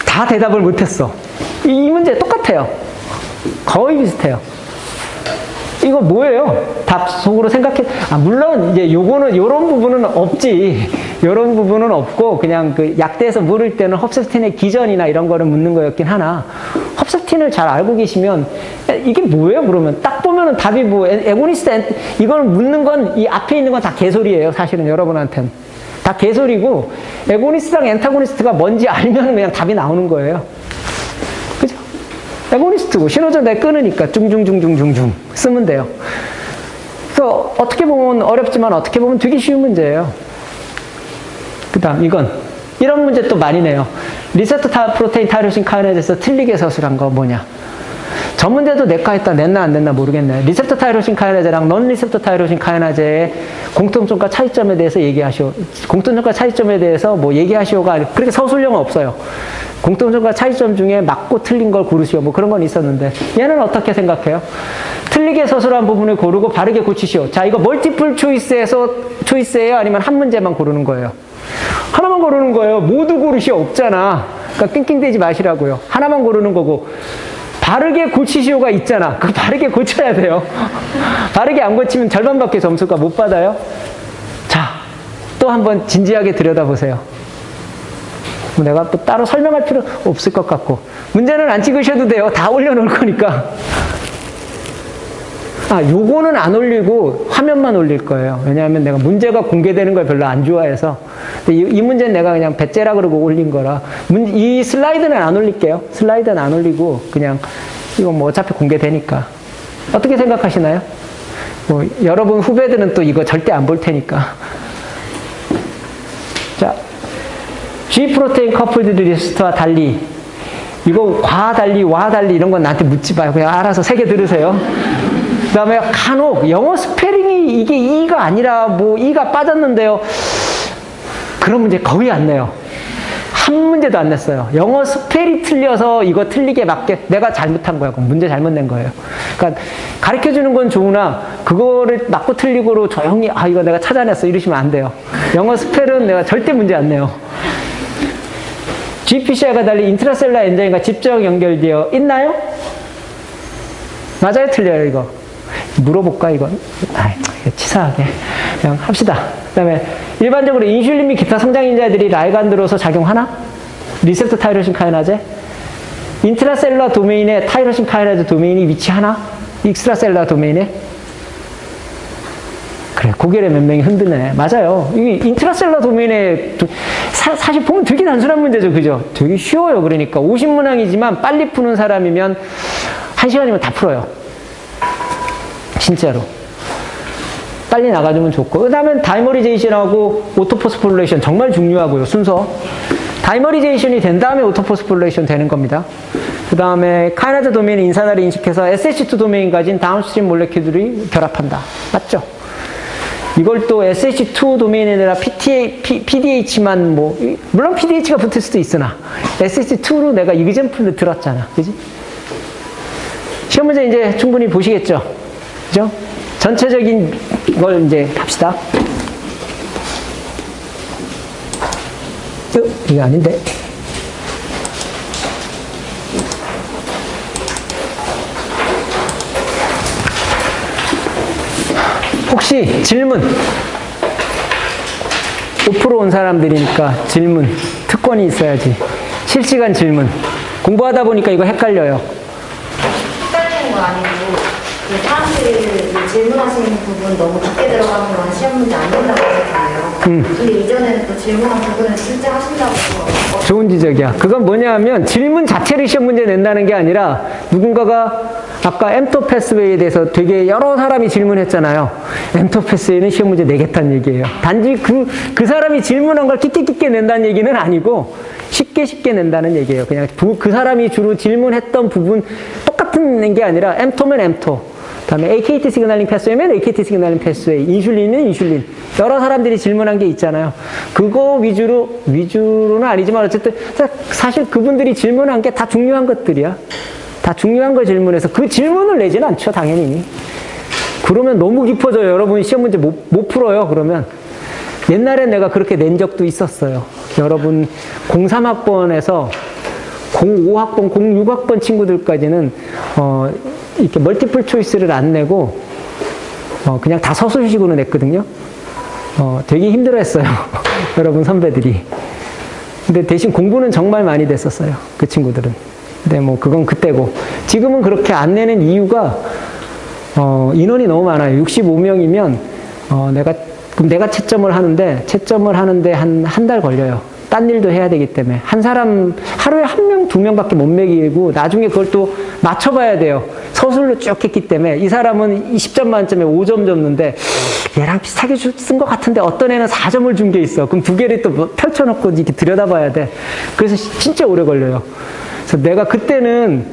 다 대답을 못했어. 이 문제 똑같아요. 거의 비슷해요. 이거 뭐예요? 답 속으로 생각해. 물론 이제 요거는 요런 부분은 없지. 요런 부분은 없고 그냥 그 약대에서 물을 때는 헙스틴의 기전이나 이런 거를 묻는 거였긴 하나 헙스틴을 잘 알고 계시면 이게 뭐예요? 그러면 딱 보면은 답이 뭐 에고니스트 이걸 묻는 건 이 앞에 있는 건 다 개소리예요. 사실은 여러분한테는 다 개소리고 에고니스트랑 엔타고니스트가 뭔지 알면 그냥 답이 나오는 거예요. 그죠? 에고니스트고 신호전에 끊으니까 중중중중중중 쓰면 돼요. 그래서 어떻게 보면 어렵지만 어떻게 보면 되게 쉬운 문제예요. 그 다음 이건 이런 문제 또 많이 내요. 리세プター 프로테인 타이로신 카이네이즈에서 틀리게 서술한 거 뭐냐. 저 문제도 내과 했다 냈나 안 냈나 모르겠네. 리세プター 타이로신 카이네이즈랑 넌 리세プター 타이로신 카이네이즈의 공통점과 차이점에 대해서 얘기하시오. 공통점과 차이점에 대해서 뭐 얘기하시오가 그렇게 서술형은 없어요. 공통점과 차이점 중에 맞고 틀린 걸 고르시오. 뭐 그런 건 있었는데 얘는 어떻게 생각해요? 틀리게 서술한 부분을 고르고 바르게 고치시오. 자, 이거 멀티플 초이스예요? 아니면 한 문제만 고르는 거예요? 하나만 고르는 거예요. 모두 고르시오 없잖아. 그러니까 낑낑대지 마시라고요. 하나만 고르는 거고 바르게 고치시오가 있잖아. 그거 바르게 고쳐야 돼요. 바르게 안 고치면 절반밖에 점수가 못 받아요. 자, 또 한번 진지하게 들여다보세요. 내가 또 따로 설명할 필요 없을 것 같고 문제는 안 찍으셔도 돼요. 다 올려놓을 거니까. 요거는 안 올리고 화면만 올릴 거예요. 왜냐하면 내가 문제가 공개되는 걸 별로 안 좋아해서. 근데 이 문제는 내가 그냥 배째라 그러고 올린 거라. 이 슬라이드는 안 올릴게요. 슬라이드는 안 올리고 그냥 이건 뭐 어차피 공개되니까. 어떻게 생각하시나요? 뭐 여러분 후배들은 또 이거 절대 안 볼 테니까. 자, G 프로테인 커플드 리스트와 달리 이거 과 달리 와 달리 이런 건 나한테 묻지 마요. 그냥 알아서 세 개 들으세요. 그 다음에 간혹 영어 스페링이 이게 E가 아니라 뭐 E가 빠졌는데요. 그런 문제 거의 안 내요. 한 문제도 안 냈어요. 영어 스펠이 틀려서 이거 틀리게 맞게 내가 잘못한 거야. 그럼 문제 잘못 낸 거예요. 그러니까 가르쳐주는 건 좋으나 그거를 맞고 틀리고로 조용히 이거 내가 찾아냈어 이러시면 안 돼요. 영어 스펠은 내가 절대 문제 안 내요. GPCR과 달리 인트라셀러 엔자임과 직접 연결되어 있나요? 맞아요? 틀려요? 이거 물어볼까 이거? 치사하게 그냥 합시다. 그 다음에 일반적으로 인슐린 및 기타 성장인자들이 라이간드로서 작용하나? 리셉터 타이로신 카이나제? 인트라셀러 도메인에 타이로신 카이나제 도메인이 위치하나? 익스트라셀러 도메인에? 그래, 고개를 몇 명이 흔드네. 맞아요. 이 인트라셀러 도메인에 사실 보면 되게 단순한 문제죠. 그죠? 되게 쉬워요. 그러니까 50문항이지만 빨리 푸는 사람이면 1시간이면 다 풀어요. 진짜로. 빨리 나가주면 좋고. 그 다음에 다이머리제이션하고 오토포스포릴레이션 정말 중요하고요. 순서. 다이머리제이션이 된 다음에 오토포스포릴레이션 되는 겁니다. 그 다음에 카이나제 도메인 인산화를 인식해서 SH2 도메인 가진 다운스트림 몰레큐들이 결합한다. 맞죠? 이걸 또 SH2 도메인이 아니라 PDH만 뭐 물론 PDH가 붙을 수도 있으나 SH2로 내가 이그젠플을 들었잖아. 그지? 시험 문제 이제 충분히 보시겠죠? 그죠? 전체적인 걸 이제 합시다. 이거 아닌데. 혹시 질문 5% 온 사람들이니까 질문 특권이 있어야지. 실시간 질문 공부하다 보니까 이거 헷갈려요. 헷갈리는 거 아니고 사람들이 질문하시는 부분 너무 깊게 들어가면 시험 문제 안 된다고 하셨잖아요. 근데 이전에는 또 문제에서 질문한 부분을 실제 하신다고. 좋은 지적이야. 그건 뭐냐 하면 질문 자체를 시험 문제 낸다는 게 아니라 누군가가 아까 엠토 패스웨이에 대해서 되게 여러 사람이 질문했잖아요. 엠토 패스웨이는 시험 문제 내겠다는 얘기예요. 단지 그 사람이 질문한 걸 깊게 낸다는 얘기는 아니고 쉽게 낸다는 얘기예요. 그냥 그 사람이 주로 질문했던 부분 똑같은 게 아니라 엠토면 엠토. 그다음에 AKT 시그널링 패스웨이면 AKT 시그널링 패스웨이, 인슐린은 인슐린. 여러 사람들이 질문한 게 있잖아요. 그거 위주로는 아니지만 어쨌든 사실 그분들이 질문한 게 다 중요한 것들이야. 다 중요한 걸 질문해서 그 질문을 내지는 않죠, 당연히. 그러면 너무 깊어져요. 여러분 시험 문제 못 풀어요, 그러면. 옛날에 내가 그렇게 낸 적도 있었어요. 여러분 03학번에서 05학번, 06학번 친구들까지는 이렇게 멀티플 초이스를 안 내고 그냥 다 서술식으로 냈거든요. 되게 힘들어했어요. 여러분 선배들이. 근데 대신 공부는 정말 많이 됐었어요. 그 친구들은. 근데 뭐 그건 그때고. 지금은 그렇게 안 내는 이유가 인원이 너무 많아요. 65명이면 내가 채점을 하는데 한 달 걸려요. 딴 일도 해야 되기 때문에. 한 사람, 하루에 1명, 2명밖에 못 매기고, 나중에 그걸 또 맞춰봐야 돼요. 서술로 쭉 했기 때문에. 이 사람은 20점 만점에 5점 줬는데, 얘랑 비슷하게 쓴 것 같은데, 어떤 애는 4점을 준 게 있어. 그럼 두 개를 또 펼쳐놓고 이렇게 들여다봐야 돼. 그래서 진짜 오래 걸려요. 그래서 내가 그때는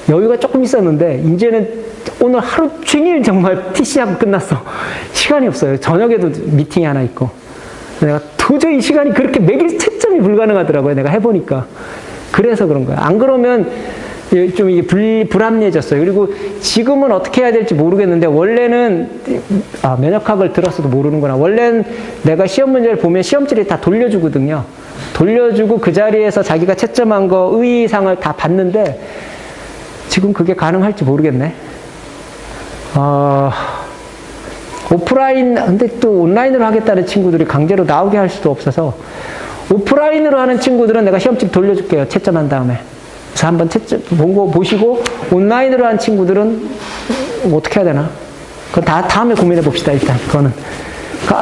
여유가 조금 있었는데, 이제는 오늘 하루 종일 정말 TC하고 끝났어. 시간이 없어요. 저녁에도 미팅이 하나 있고. 내가 도저히 시간이 그렇게 매길 채점이 불가능하더라고요. 내가 해보니까. 그래서 그런 거야. 안 그러면 좀 이게 불합리해졌어요. 그리고 지금은 어떻게 해야 될지 모르겠는데, 원래는, 면역학을 들었어도 모르는구나. 원래는 내가 시험 문제를 보면 시험지를 다 돌려주거든요. 돌려주고 그 자리에서 자기가 채점한 거 의의상을 다 받는데, 지금 그게 가능할지 모르겠네. 오프라인, 근데 또 온라인으로 하겠다는 친구들이 강제로 나오게 할 수도 없어서, 오프라인으로 하는 친구들은 내가 시험집 돌려줄게요. 채점한 다음에. 그래서 한번 채점, 본 거 보시고, 온라인으로 한 친구들은 뭐 어떻게 해야 되나? 그건 다음에 고민해 봅시다, 일단. 그거는.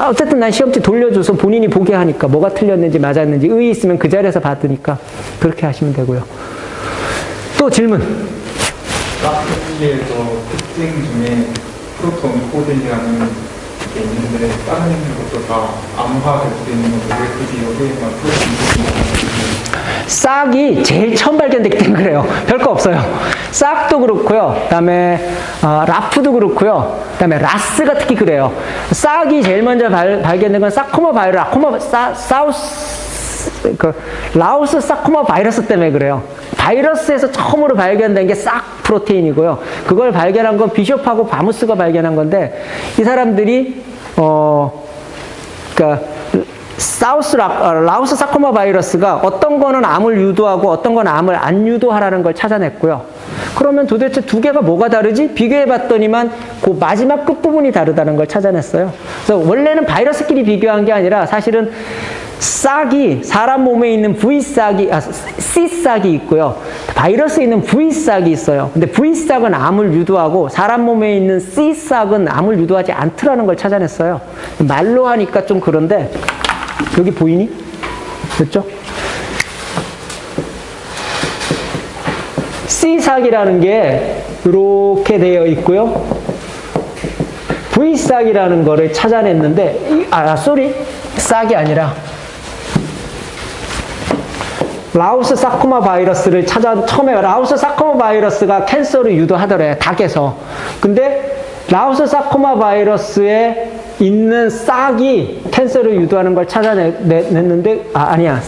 어쨌든 난 시험집 돌려줘서 본인이 보게 하니까, 뭐가 틀렸는지 맞았는지, 의의 있으면 그 자리에서 받으니까, 그렇게 하시면 되고요. 또 질문. 라프에서 특징 중에 프로톤 코딩이라는 게 있는데 다른 것도 다 암호화될 수 있는 건데 왜 굳이 여기에만 프로톤 싹이 제일 처음 발견됐기 때문에 그래요. 별거 없어요. 싹도 그렇고요. 그다음에 라프도 그렇고요. 그다음에 라스가 특히 그래요. 싹이 제일 먼저 발견된 건 사코마 바이러스, 라오스 사코마 바이러스 때문에 그래요. 바이러스에서 처음으로 발견된 게 싹 프로테인이고요. 그걸 발견한 건 비숍하고 바무스가 발견한 건데, 이 사람들이 라오스 사코마 바이러스가 어떤 거는 암을 유도하고 어떤 건 암을 안 유도하라는 걸 찾아냈고요. 그러면 도대체 두 개가 뭐가 다르지? 비교해 봤더니만 그 마지막 끝부분이 다르다는 걸 찾아냈어요. 그래서 원래는 바이러스끼리 비교한 게 아니라 사실은 싹이 사람 몸에 있는 C싹이 있고요. 바이러스에 있는 V싹이 있어요. 근데 V싹은 암을 유도하고 사람 몸에 있는 C싹은 암을 유도하지 않더라는 걸 찾아냈어요. 말로 하니까 좀 그런데 여기 보이니? 됐죠? C싹이라는 게 이렇게 되어 있고요. V싹이라는 거를 찾아냈는데, 싹이 아니라 라오스 사코마 바이러스를 처음에 라오스 사코마 바이러스가 캔서를 유도하더래요. 닭에서. 근데 라오스 사코마 바이러스에 있는 싹이 캔서를 유도하는 걸 찾아냈는데, 아니야.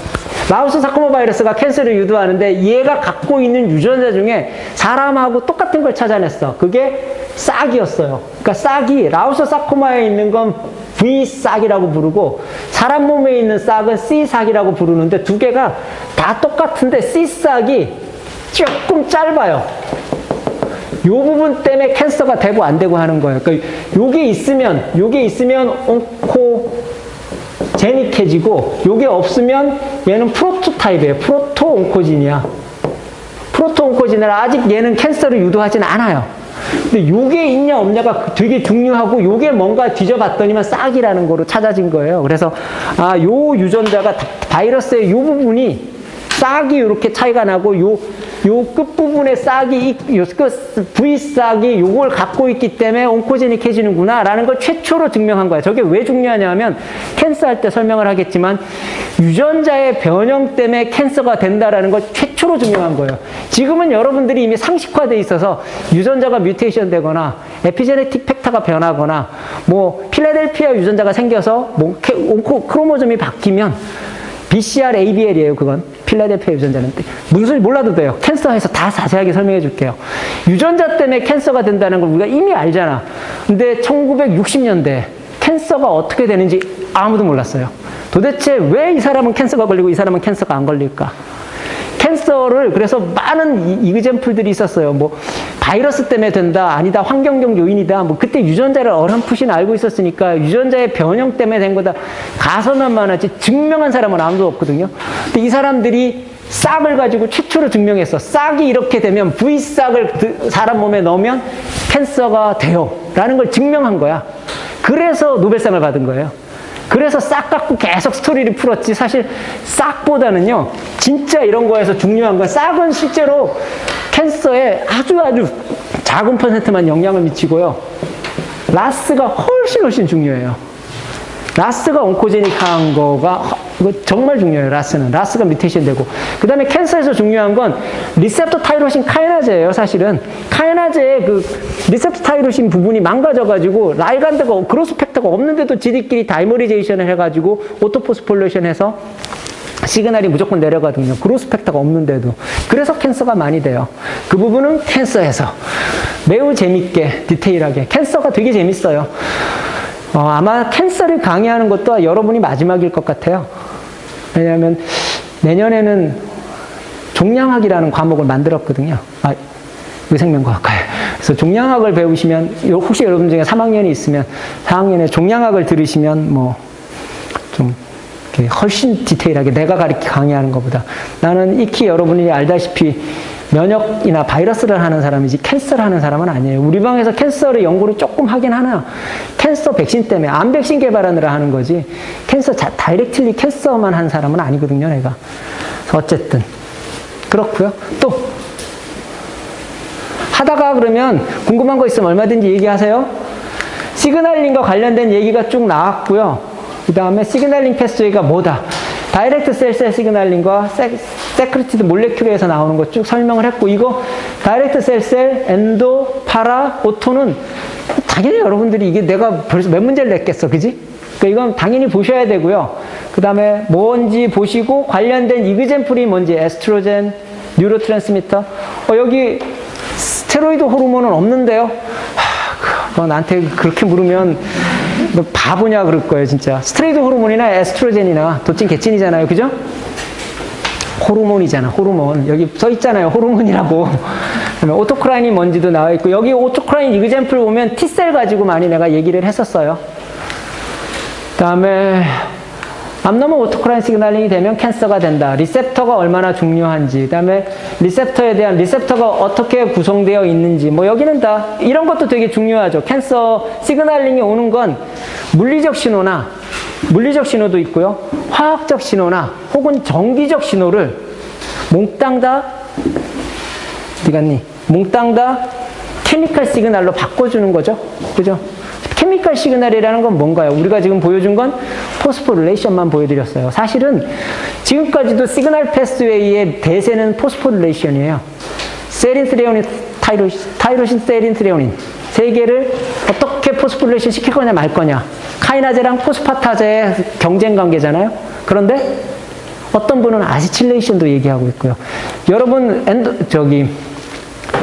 라오스 사코마 바이러스가 캔서를 유도하는데 얘가 갖고 있는 유전자 중에 사람하고 똑같은 걸 찾아냈어. 그게 싹이었어요. 그러니까 싹이 라오스 사코마에 있는 건 V싹이라고 부르고 사람 몸에 있는 싹은 C싹이라고 부르는데 두 개가 다 똑같은데 C싹이 조금 짧아요. 요 부분 때문에 캔서가 되고 안 되고 하는 거예요. 그러니까 요게 있으면 온코제닉해지고 요게 없으면 얘는 프로토타입이에요. 프로토온코진이야. 프로토온코진이라 아직 얘는 캔서를 유도하지는 않아요. 근데 요게 있냐 없냐가 되게 중요하고 요게 뭔가 뒤져봤더니만 싹이라는 거로 찾아진 거예요. 그래서 요 유전자가 바이러스의 요 부분이 싹이 이렇게 차이가 나고 요 끝부분에 싹이 V 싹이 요걸 갖고 있기 때문에 온코제닉해지는구나 라는 걸 최초로 증명한 거야. 저게 왜 중요하냐면 캔서 할 때 설명을 하겠지만 유전자의 변형 때문에 캔서가 된다라는 걸 최초로 증명한 거예요. 지금은 여러분들이 이미 상식화돼 있어서 유전자가 뮤테이션 되거나 에피제네틱 팩터가 변하거나 뭐 필라델피아 유전자가 생겨서 뭐 크로모즘이 바뀌면 BCR ABL이에요. 그건 필라델피아 유전자는 무슨 소리 몰라도 돼요. 캔서에서 다 자세하게 설명해 줄게요. 유전자 때문에 캔서가 된다는 걸 우리가 이미 알잖아. 근데 1960년대 캔서가 어떻게 되는지 아무도 몰랐어요. 도대체 왜 이 사람은 캔서가 걸리고 이 사람은 캔서가 안 걸릴까? 캔서를 그래서 많은 이그젠플들이 있었어요. 뭐 바이러스 때문에 된다, 아니다, 환경적 요인이다. 뭐 그때 유전자를 어렴풋이 알고 있었으니까 유전자의 변형 때문에 된 거다. 가설만 많았지 증명한 사람은 아무도 없거든요. 근데 이 사람들이 싹을 가지고 최초로 증명했어. 싹이 이렇게 되면 V싹을 사람 몸에 넣으면 캔서가 돼요. 라는 걸 증명한 거야. 그래서 노벨상을 받은 거예요. 그래서 싹 갖고 계속 스토리를 풀었지. 사실 싹보다는요, 진짜 이런 거에서 중요한 건 싹은 실제로 캔서에 아주 작은 퍼센트만 영향을 미치고요. 라스가 훨씬 중요해요. 라스가 온코제닉한 거가 이거 정말 중요해요. 라스가 뮤테이션 되고. 그 다음에 캔서에서 중요한 건 리셉터 타이로신 카이나제예요. 사실은 카이나제의 그 리셉터 타이로신 부분이 망가져가지고 라이간드가 그로스 팩터가 없는데도 지들끼리 다이머리제이션을 해가지고 오토포스폴레이션 해서 시그널이 무조건 내려가거든요. 그로스 팩터가 없는데도. 그래서 캔서가 많이 돼요. 그 부분은 캔서에서 매우 재밌게 디테일하게. 캔서가 되게 재밌어요. 아마 캔서를 강의하는 것도 여러분이 마지막일 것 같아요. 왜냐하면 내년에는 종양학이라는 과목을 만들었거든요. 의생명과학과에. 그래서 종양학을 배우시면, 혹시 여러분 중에 3학년이 있으면 4학년에 종양학을 들으시면 뭐 좀 훨씬 디테일하게 내가 강의하는 것보다. 나는 익히 여러분이 알다시피 면역이나 바이러스를 하는 사람이지 캔서를 하는 사람은 아니에요. 우리 방에서 캔서를 연구를 조금 하긴 하나 캔서 백신 때문에 암 백신 개발하느라 하는 거지 캔서 다이렉트리 캔서만 한 사람은 아니거든요. 내가. 어쨌든 그렇고요. 또 하다가 그러면 궁금한 거 있으면 얼마든지 얘기하세요. 시그널링과 관련된 얘기가 쭉 나왔고요. 그 다음에 시그널링 패스웨이가 뭐다. 다이렉트 셀 시그널링과 세크리티드 몰레큘에서 나오는 거 쭉 설명을 했고, 이거 다이렉트 셀, 엔도, 파라, 오토는 당연히 여러분들이 이게 내가 벌써 몇 문제를 냈겠어, 그지? 그러니까 이건 당연히 보셔야 되고요. 그 다음에 뭔지 보시고 관련된 이그젠플이 뭔지, 에스트로겐, 뉴로트랜스미터. 여기 스테로이드 호르몬은 없는데요. 너 나한테 그렇게 물으면 너 바보냐 그럴 거예요, 진짜. 스테로이드 호르몬이나 에스트로겐이나 도찐 개찐이잖아요, 그죠? 호르몬이잖아, 호르몬. 여기 써 있잖아요, 호르몬이라고. 오토크라인이 뭔지도 나와 있고, 여기 오토크라인 이그젠플 보면 T셀 가지고 많이 내가 얘기를 했었어요. 그 다음에 암노멀 오토크라인 시그널링이 되면 캔서가 된다. 리셉터가 얼마나 중요한지, 그 다음에 리셉터에 대한 리셉터가 어떻게 구성되어 있는지, 뭐 여기는 다 이런 것도 되게 중요하죠. 캔서 시그널링이 오는 건 물리적 신호도 있고요. 화학적 신호나 혹은 전기적 신호를 몽땅 다 케미컬 시그널로 바꿔주는 거죠. 그죠? 케미컬 시그널이라는 건 뭔가요? 우리가 지금 보여준 건 포스포릴레이션만 보여드렸어요. 사실은 지금까지도 시그널 패스웨이의 대세는 포스포릴레이션이에요. 세린, 트레오닌, 타이로신, 세린, 트레오닌 세 개를 어떻게 포스포릴레이션 시킬 거냐 말 거냐. 카이나제랑 포스파타제의 경쟁 관계잖아요. 그런데 어떤 분은 아시틸레이션도 얘기하고 있고요. 여러분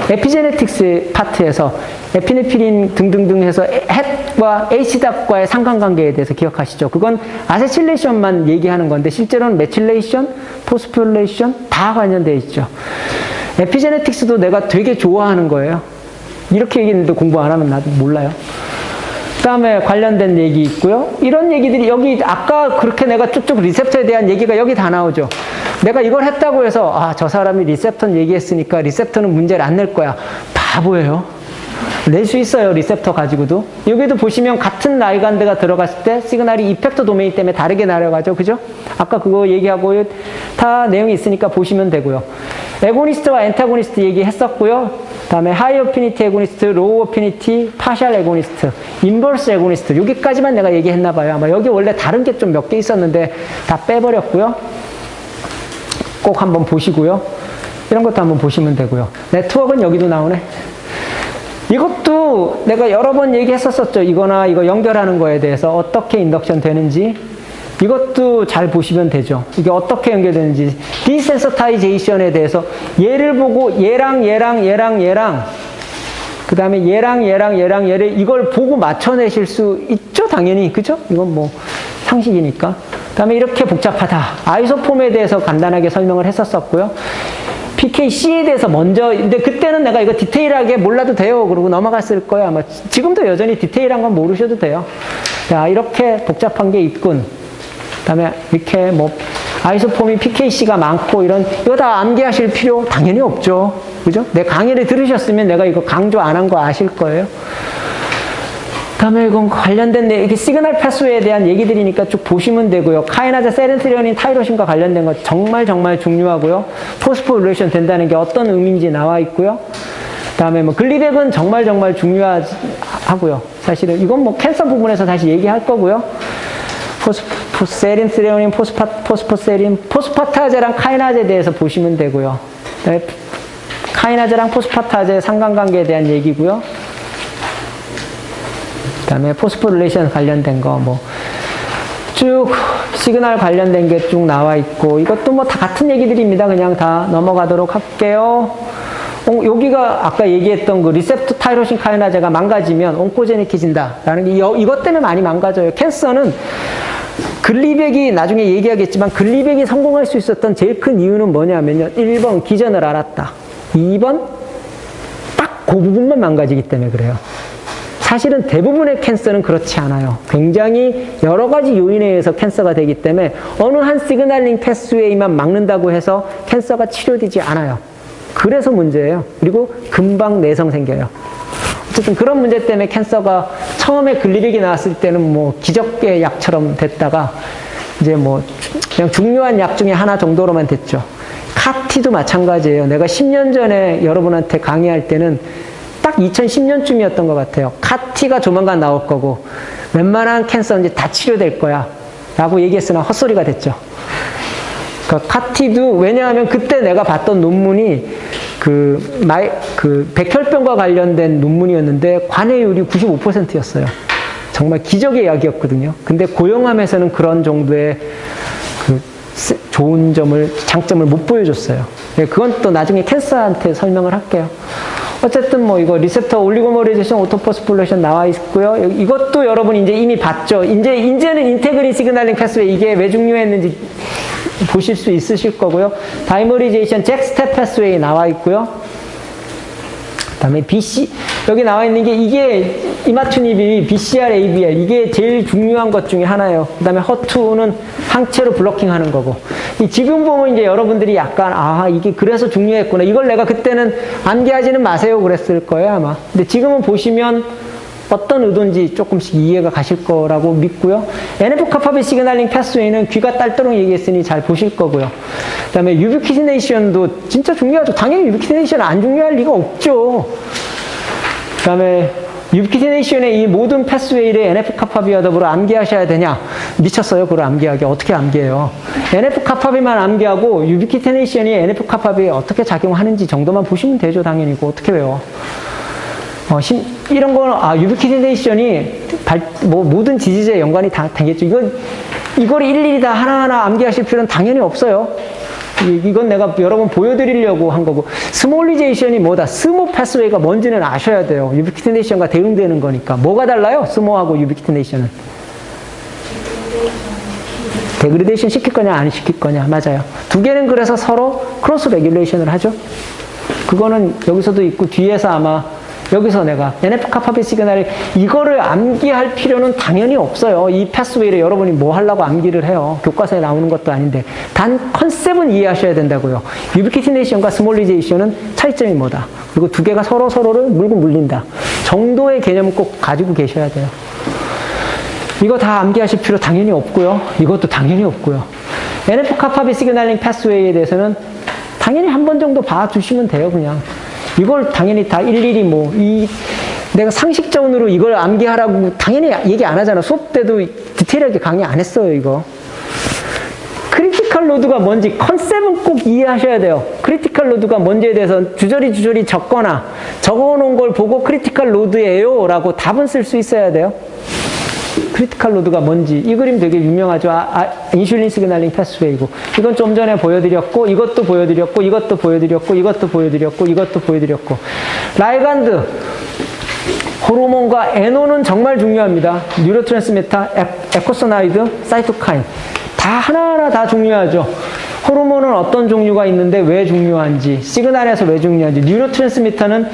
에피제네틱스 파트에서 에피네피린 등등등 해서 햇과 H답과의 상관관계에 대해서 기억하시죠? 그건 아세틸레이션만 얘기하는 건데 실제로는 메틸레이션, 포스포릴레이션 다 관련되어 있죠. 에피제네틱스도 내가 되게 좋아하는 거예요. 이렇게 얘기했는데 공부 안 하면 나도 몰라요. 그 다음에 관련된 얘기 있고요. 이런 얘기들이 여기 아까 그렇게 내가 쭉쭉 리셉터에 대한 얘기가 여기 다 나오죠. 내가 이걸 했다고 해서 저 사람이 리셉터 얘기했으니까 리셉터는 문제를 안 낼 거야. 바보예요. 낼 수 있어요. 리셉터 가지고도. 여기도 보시면 같은 라이간드가 들어갔을 때 시그널이 이펙터 도메인 때문에 다르게 날아가죠. 그죠? 아까 그거 얘기하고 다 내용이 있으니까 보시면 되고요. 에고니스트와 엔타고니스트 얘기했었고요. 다음에 하이 어피니티 에고니스트, 로우 어피니티, 파셜 에고니스트, 인버스 에고니스트. 여기까지만 내가 얘기했나 봐요. 아마 여기 원래 다른 게 좀 몇 개 있었는데 다 빼버렸고요. 꼭 한번 보시고요. 이런 것도 한번 보시면 되고요. 네트워크는 여기도 나오네. 이것도 내가 여러 번 얘기했었었죠. 이거나 이거 연결하는 거에 대해서 어떻게 인덕션 되는지 이것도 잘 보시면 되죠. 이게 어떻게 연결되는지 디센서타이제이션에 대해서 얘를 보고 얘랑 그 다음에 얘를 이걸 보고 맞춰내실 수 있죠. 당연히. 그죠? 이건 뭐 상식이니까. 그 다음에 이렇게 복잡하다. 아이소폼에 대해서 간단하게 설명을 했었었고요. PKC에 대해서 먼저, 근데 그때는 내가 이거 디테일하게 몰라도 돼요. 그러고 넘어갔을 거야. 아마 지금도 여전히 디테일한 건 모르셔도 돼요. 야, 이렇게 복잡한 게 있군. 그 다음에 이렇게 뭐, 아이소폼이 PKC가 많고 이런, 이거 다 암기하실 필요 당연히 없죠. 그죠? 내 강의를 들으셨으면 내가 이거 강조 안 한 거 아실 거예요. 그 다음에 이건 관련된 이게 시그널 패스웨이에 대한 얘기들이니까 쭉 보시면 되고요. 카이나자, 세렌트리온인, 타이로신과 관련된 거 정말 중요하고요. 포스포릴레이션 된다는 게 어떤 의미인지 나와 있고요. 그 다음에 뭐 글리백은 정말 중요하고요. 사실은 이건 뭐 캔서 부분에서 다시 얘기할 거고요. 세린트리온인, 포스포세린, 포스파타제랑 카이나제에 대해서 보시면 되고요. 그다음에 카이나제랑 포스파타제의 상관관계에 대한 얘기고요. 그 다음에 포스포릴레이션 관련된 거, 뭐, 쭉 시그널 관련된 게 쭉 나와 있고, 이것도 뭐 다 같은 얘기들입니다. 그냥 다 넘어가도록 할게요. 여기가 아까 얘기했던 그 리셉터 타이로신 카이나제가 망가지면 온코제닉해진다. 라는 게 이것 때문에 많이 망가져요. 캔서는 글리백이 나중에 얘기하겠지만 글리백이 성공할 수 있었던 제일 큰 이유는 뭐냐면요. 1번 기전을 알았다. 2번 딱 그 부분만 망가지기 때문에 그래요. 사실은 대부분의 캔서는 그렇지 않아요. 굉장히 여러 가지 요인에 의해서 캔서가 되기 때문에 어느 한 시그널링 패스웨이만 막는다고 해서 캔서가 치료되지 않아요. 그래서 문제예요. 그리고 금방 내성 생겨요. 어쨌든 그런 문제 때문에 캔서가 처음에 글리백이 나왔을 때는 뭐 기적의 약처럼 됐다가 이제 뭐 그냥 중요한 약 중에 하나 정도로만 됐죠. 카티도 마찬가지예요. 내가 10년 전에 여러분한테 강의할 때는 딱 2010년쯤이었던 것 같아요. 카티가 조만간 나올 거고 웬만한 캔서는 이제 다 치료될 거야 라고 얘기했으나 헛소리가 됐죠. 카티도 왜냐하면 그때 내가 봤던 논문이 백혈병과 관련된 논문이었는데 관해율이 95%였어요. 정말 기적의 약이었거든요. 근데 고용암에서는 그런 정도의 좋은 장점을 못 보여줬어요. 그건 또 나중에 캔서한테 설명을 할게요. 어쨌든 뭐 이거 리셉터 올리고머리제이션 오토포스폴레이션 나와 있고요. 이것도 여러분 이제 이미 봤죠. 이제는 인테그린 시그널링 패스웨이 이게 왜 중요했는지 보실 수 있으실 거고요. 다이머리제이션 잭 스텝 패스웨이 나와 있고요. 그다음에 여기 나와 있는 게 이게 이마투닙이 BCR, ABL 이게 제일 중요한 것 중에 하나예요. 그다음에 허투는 항체로 블로킹하는 거고. 지금 보면 이제 여러분들이 약간 이게 그래서 중요했구나. 이걸 내가 그때는 암기하지는 마세요 그랬을 거예요 아마. 근데 지금은 보시면 어떤 의도인지 조금씩 이해가 가실 거라고 믿고요. NF-kappa 시그널링 패스웨이는 귀가 딸도록 얘기했으니 잘 보실 거고요. 그 다음에 유비퀴네이션도 진짜 중요하죠. 당연히 유비퀴네이션 안 중요할 리가 없죠. 그 다음에 유비퀴네이션의 이 모든 패스웨이를 NF-kappa와 더불어 암기하셔야 되냐? 미쳤어요. 그걸 암기하기. 어떻게 암기해요? NF-kappa만 암기하고 유비퀴네이션이 NF-kappa에 어떻게 작용하는지 정도만 보시면 되죠. 당연히. 그거 어떻게 외워? 이런 거는, 유비퀴네이션이 모든 지지제에 연관이 다 되겠죠. 이걸 일일이 다 하나하나 암기하실 필요는 당연히 없어요. 이건 내가 여러분 보여드리려고 한 거고. 스몰리제이션이 뭐다? 스모 패스웨이가 뭔지는 아셔야 돼요. 유비퀴네이션과 대응되는 거니까. 뭐가 달라요? 스모하고 유비퀴네이션은. 데그레데이션 시킬 거냐, 안 시킬 거냐. 맞아요. 두 개는 그래서 서로 크로스 레귤레이션을 하죠. 그거는 여기서도 있고 뒤에서 아마 여기서 내가 NF-kappa 시그널 이거를 암기할 필요는 당연히 없어요. 이 패스웨이를 여러분이 뭐 하려고 암기를 해요. 교과서에 나오는 것도 아닌데. 단 컨셉은 이해하셔야 된다고요. 유비키티네이션과 스몰리제이션은 차이점이 뭐다. 그리고 두 개가 서로를 물고 물린다. 정도의 개념을 꼭 가지고 계셔야 돼요. 이거 다 암기하실 필요 당연히 없고요. 이것도 당연히 없고요. NF-kappa 시그널링 패스웨이에 대해서는 당연히 한 번 정도 봐주시면 돼요, 그냥. 이걸 당연히 다 일일이 내가 상식적으로 이걸 암기하라고 당연히 얘기 안 하잖아. 수업 때도 디테일하게 강의 안 했어요, 이거. 크리티컬 로드가 뭔지 컨셉은 꼭 이해하셔야 돼요. 크리티컬 로드가 뭔지에 대해서 주저리 적거나 적어놓은 걸 보고 크리티컬 로드예요 라고 답은 쓸 수 있어야 돼요. 크리티컬 로드가 뭔지. 이 그림 되게 유명하죠. 인슐린 시그널링 패스웨이고. 이건 좀 전에 보여드렸고, 이것도 보여드렸고, 이것도 보여드렸고, 이것도 보여드렸고, 이것도 보여드렸고. 라이간드, 호르몬과 NO는 정말 중요합니다. 뉴로트랜스미터, 에코소나이드, 사이토카인. 다 하나하나 다 중요하죠. 호르몬은 어떤 종류가 있는데 왜 중요한지, 시그널에서 왜 중요한지, 뉴로트랜스미터는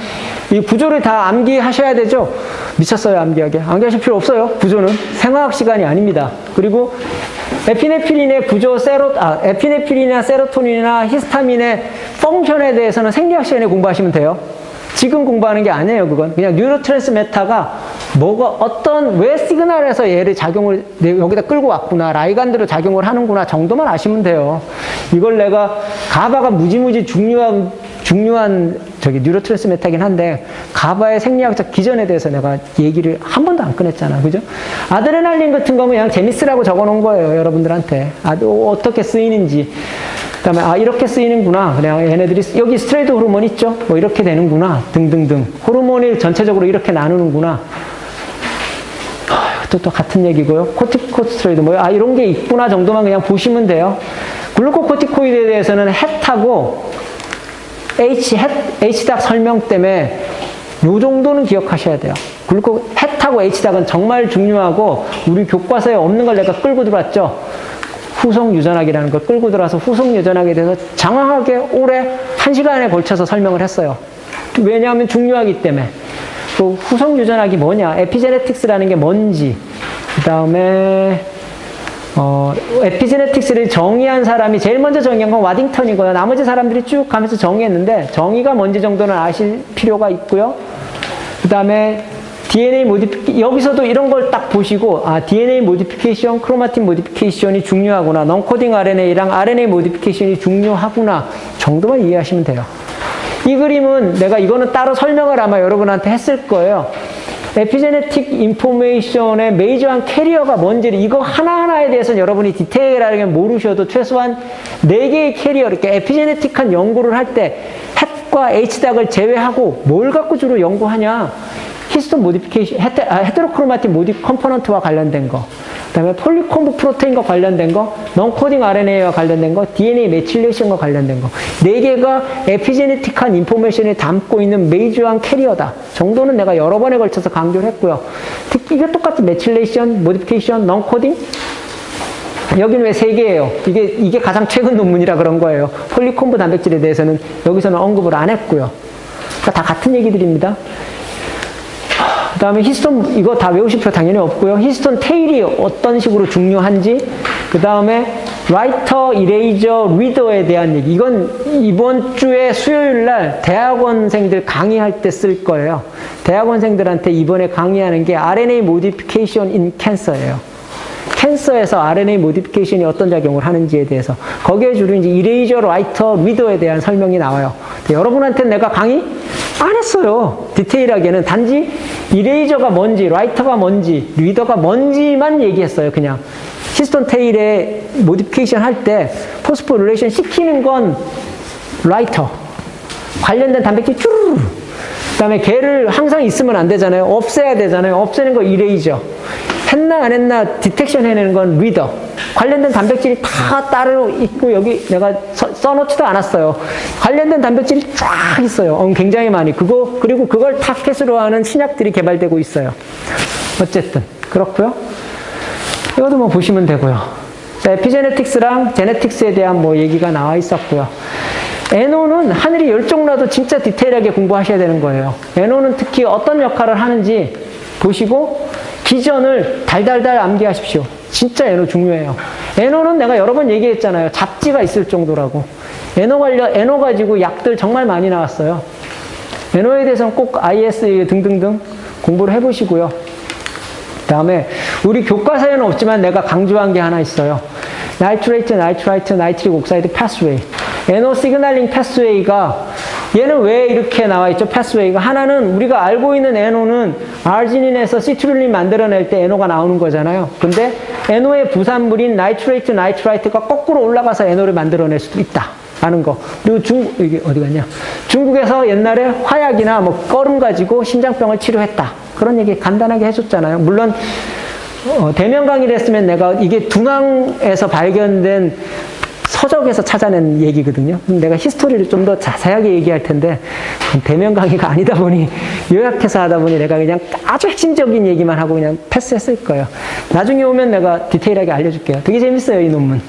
이 구조를 다 암기하셔야 되죠. 미쳤어요, 암기하게. 암기하실 필요 없어요. 구조는 생화학 시간이 아닙니다. 그리고 에피네프린의 구조, 에피네프린이나 세로토닌이나 히스타민의 펑션에 대해서는 생리학 시간에 공부하시면 돼요. 지금 공부하는 게 아니에요, 그건. 그냥 뉴로트랜스미터가 왜 시그널에서 얘를 작용을 여기다 끌고 왔구나, 라이간드로 작용을 하는구나 정도만 아시면 돼요. 이걸 내가 가바가 무지무지 중요한 뉴로트랜스미터긴 한데 가바의 생리학적 기전에 대해서 내가 얘기를 한 번도 안 꺼냈잖아, 그죠? 아드레날린 같은 거면 그냥 재밌으라고 적어놓은 거예요, 여러분들한테. 어떻게 쓰이는지. 그다음에 이렇게 쓰이는구나. 그냥 얘네들이 여기 스테로이드 호르몬 있죠? 뭐 이렇게 되는구나. 등등등. 호르몬이 전체적으로 이렇게 나누는구나. 또 같은 얘기고요. 코티코스테로이드 이런 게 있구나 정도만 그냥 보시면 돼요. 글루코코티코이드에 대해서는 헷하고 H닥 설명 때문에 요 정도는 기억하셔야 돼요. 헷하고 H닥은 정말 중요하고 우리 교과서에 없는 걸 내가 끌고 들어왔죠. 후속 유전학이라는 걸 끌고 들어와서 후속 유전학에 대해서 장황하게 오래 1시간에 걸쳐서 설명을 했어요. 왜냐하면 중요하기 때문에. 또 후속 유전학이 뭐냐, 에피제네틱스라는 게 뭔지, 그 다음에 에피제네틱스를 정의한 사람이 제일 먼저 정의한 건 와딩턴이고요. 나머지 사람들이 쭉 가면서 정의했는데 정의가 뭔지 정도는 아실 필요가 있고요. 그 다음에 DNA 여기서도 이런 걸 딱 보시고 DNA 모디피케이션, 크로마틴 모디피케이션이 중요하구나, non-coding RNA랑 RNA 모디피케이션이 중요하구나 정도만 이해하시면 돼요. 이 그림은 내가 이거는 따로 설명을 아마 여러분한테 했을 거예요. 에피제네틱 인포메이션의 메이저한 캐리어가 뭔지를 이거 하나하나에 대해서는 여러분이 디테일하게 모르셔도 최소한 4개의 캐리어, 이렇게 에피제네틱한 연구를 할 때 햇과 H닥을 제외하고 뭘 갖고 주로 연구하냐, 히스톤 모디피케이션, 헤테로크로마틴 모디 컴포넌트와 관련된 거, 그 다음에 폴리콤브 프로테인과 관련된 거, non-coding RNA와 관련된 거, DNA 메틸레이션과 관련된 거. 4개가 에피제네틱한 인포메이션을 담고 있는 메이저한 캐리어다 정도는 내가 여러 번에 걸쳐서 강조를 했고요. 특히 이게 똑같이 메틸레이션, 모디피케이션, non-coding. 여기는 왜 3개예요? 이게 가장 최근 논문이라 그런 거예요. 폴리콤브 단백질에 대해서는 여기서는 언급을 안 했고요. 그러니까 다 같은 얘기들입니다. 그 다음에 히스톤, 이거 다 외우실 필요 당연히 없고요. 히스톤 테일이 어떤 식으로 중요한지, 그 다음에 라이터, 이레이저, 리더에 대한 얘기. 이건 이번 주에 수요일 날 대학원생들 강의할 때 쓸 거예요. 대학원생들한테 이번에 강의하는 게 RNA 모디피케이션 인 캔서예요. 캔서에서 RNA 모디피케이션이 어떤 작용을 하는지에 대해서. 거기에 주로 이제 이레이저, 라이터, 리더에 대한 설명이 나와요. 여러분한테는 내가 강의 안 했어요. 디테일하게는. 단지 이레이저가 뭔지, 라이터가 뭔지, 리더가 뭔지만 얘기했어요. 그냥. 히스톤 테일의 모디피케이션 할 때 포스포릴레이션 시키는 건 라이터. 관련된 단백질 쭈르르. 그 다음에 걔를 항상 있으면 안 되잖아요. 없애야 되잖아요. 없애는 거 이레이저. 했나 안 했나 디텍션 해내는 건 리더. 관련된 단백질이 다 따로 있고, 여기 내가 써놓지도 않았어요. 관련된 단백질이 쫙 있어요. 굉장히 많이. 그리고 그걸 타켓으로 하는 신약들이 개발되고 있어요. 어쨌든 그렇고요. 이것도 뭐 보시면 되고요. 자, 에피제네틱스랑 제네틱스에 대한 뭐 얘기가 나와 있었고요. NO는 하늘이 열종나도 진짜 디테일하게 공부하셔야 되는 거예요. NO는 특히 어떤 역할을 하는지 보시고 기전을 달달달 암기하십시오. 진짜 NO 중요해요. NO는 내가 여러 번 얘기했잖아요. 잡지가 있을 정도라고. NO 가지고 약들 정말 많이 나왔어요. NO에 대해서는 꼭 IS 등등등 공부를 해보시고요. 그 다음에 우리 교과서에는 없지만 내가 강조한 게 하나 있어요. 나이트레이트, 나이트릭 옥사이드 패스웨이. NO 시그널링 패스웨이가 얘는 왜 이렇게 나와 있죠? 패스웨이가 하나는 우리가 알고 있는 NO는 아르지닌에서 시트룰린 만들어낼 때 NO가 나오는 거잖아요. 근데 NO의 부산물인 나이트라이트가 거꾸로 올라가서 NO를 만들어낼 수도 있다. 라는 거. 그리고 이게 어디 갔냐? 중국에서 옛날에 화약이나 뭐 껄음 가지고 심장병을 치료했다. 그런 얘기 간단하게 해줬잖아요. 물론 대면 강의를 했으면 내가 이게 둔왕에서 발견된 서적에서 찾아낸 얘기거든요. 내가 히스토리를 좀 더 자세하게 얘기할 텐데 대면 강의가 아니다 보니 요약해서 하다 보니 내가 그냥 아주 핵심적인 얘기만 하고 그냥 패스했을 거예요. 나중에 오면 내가 디테일하게 알려줄게요. 되게 재밌어요, 이 논문.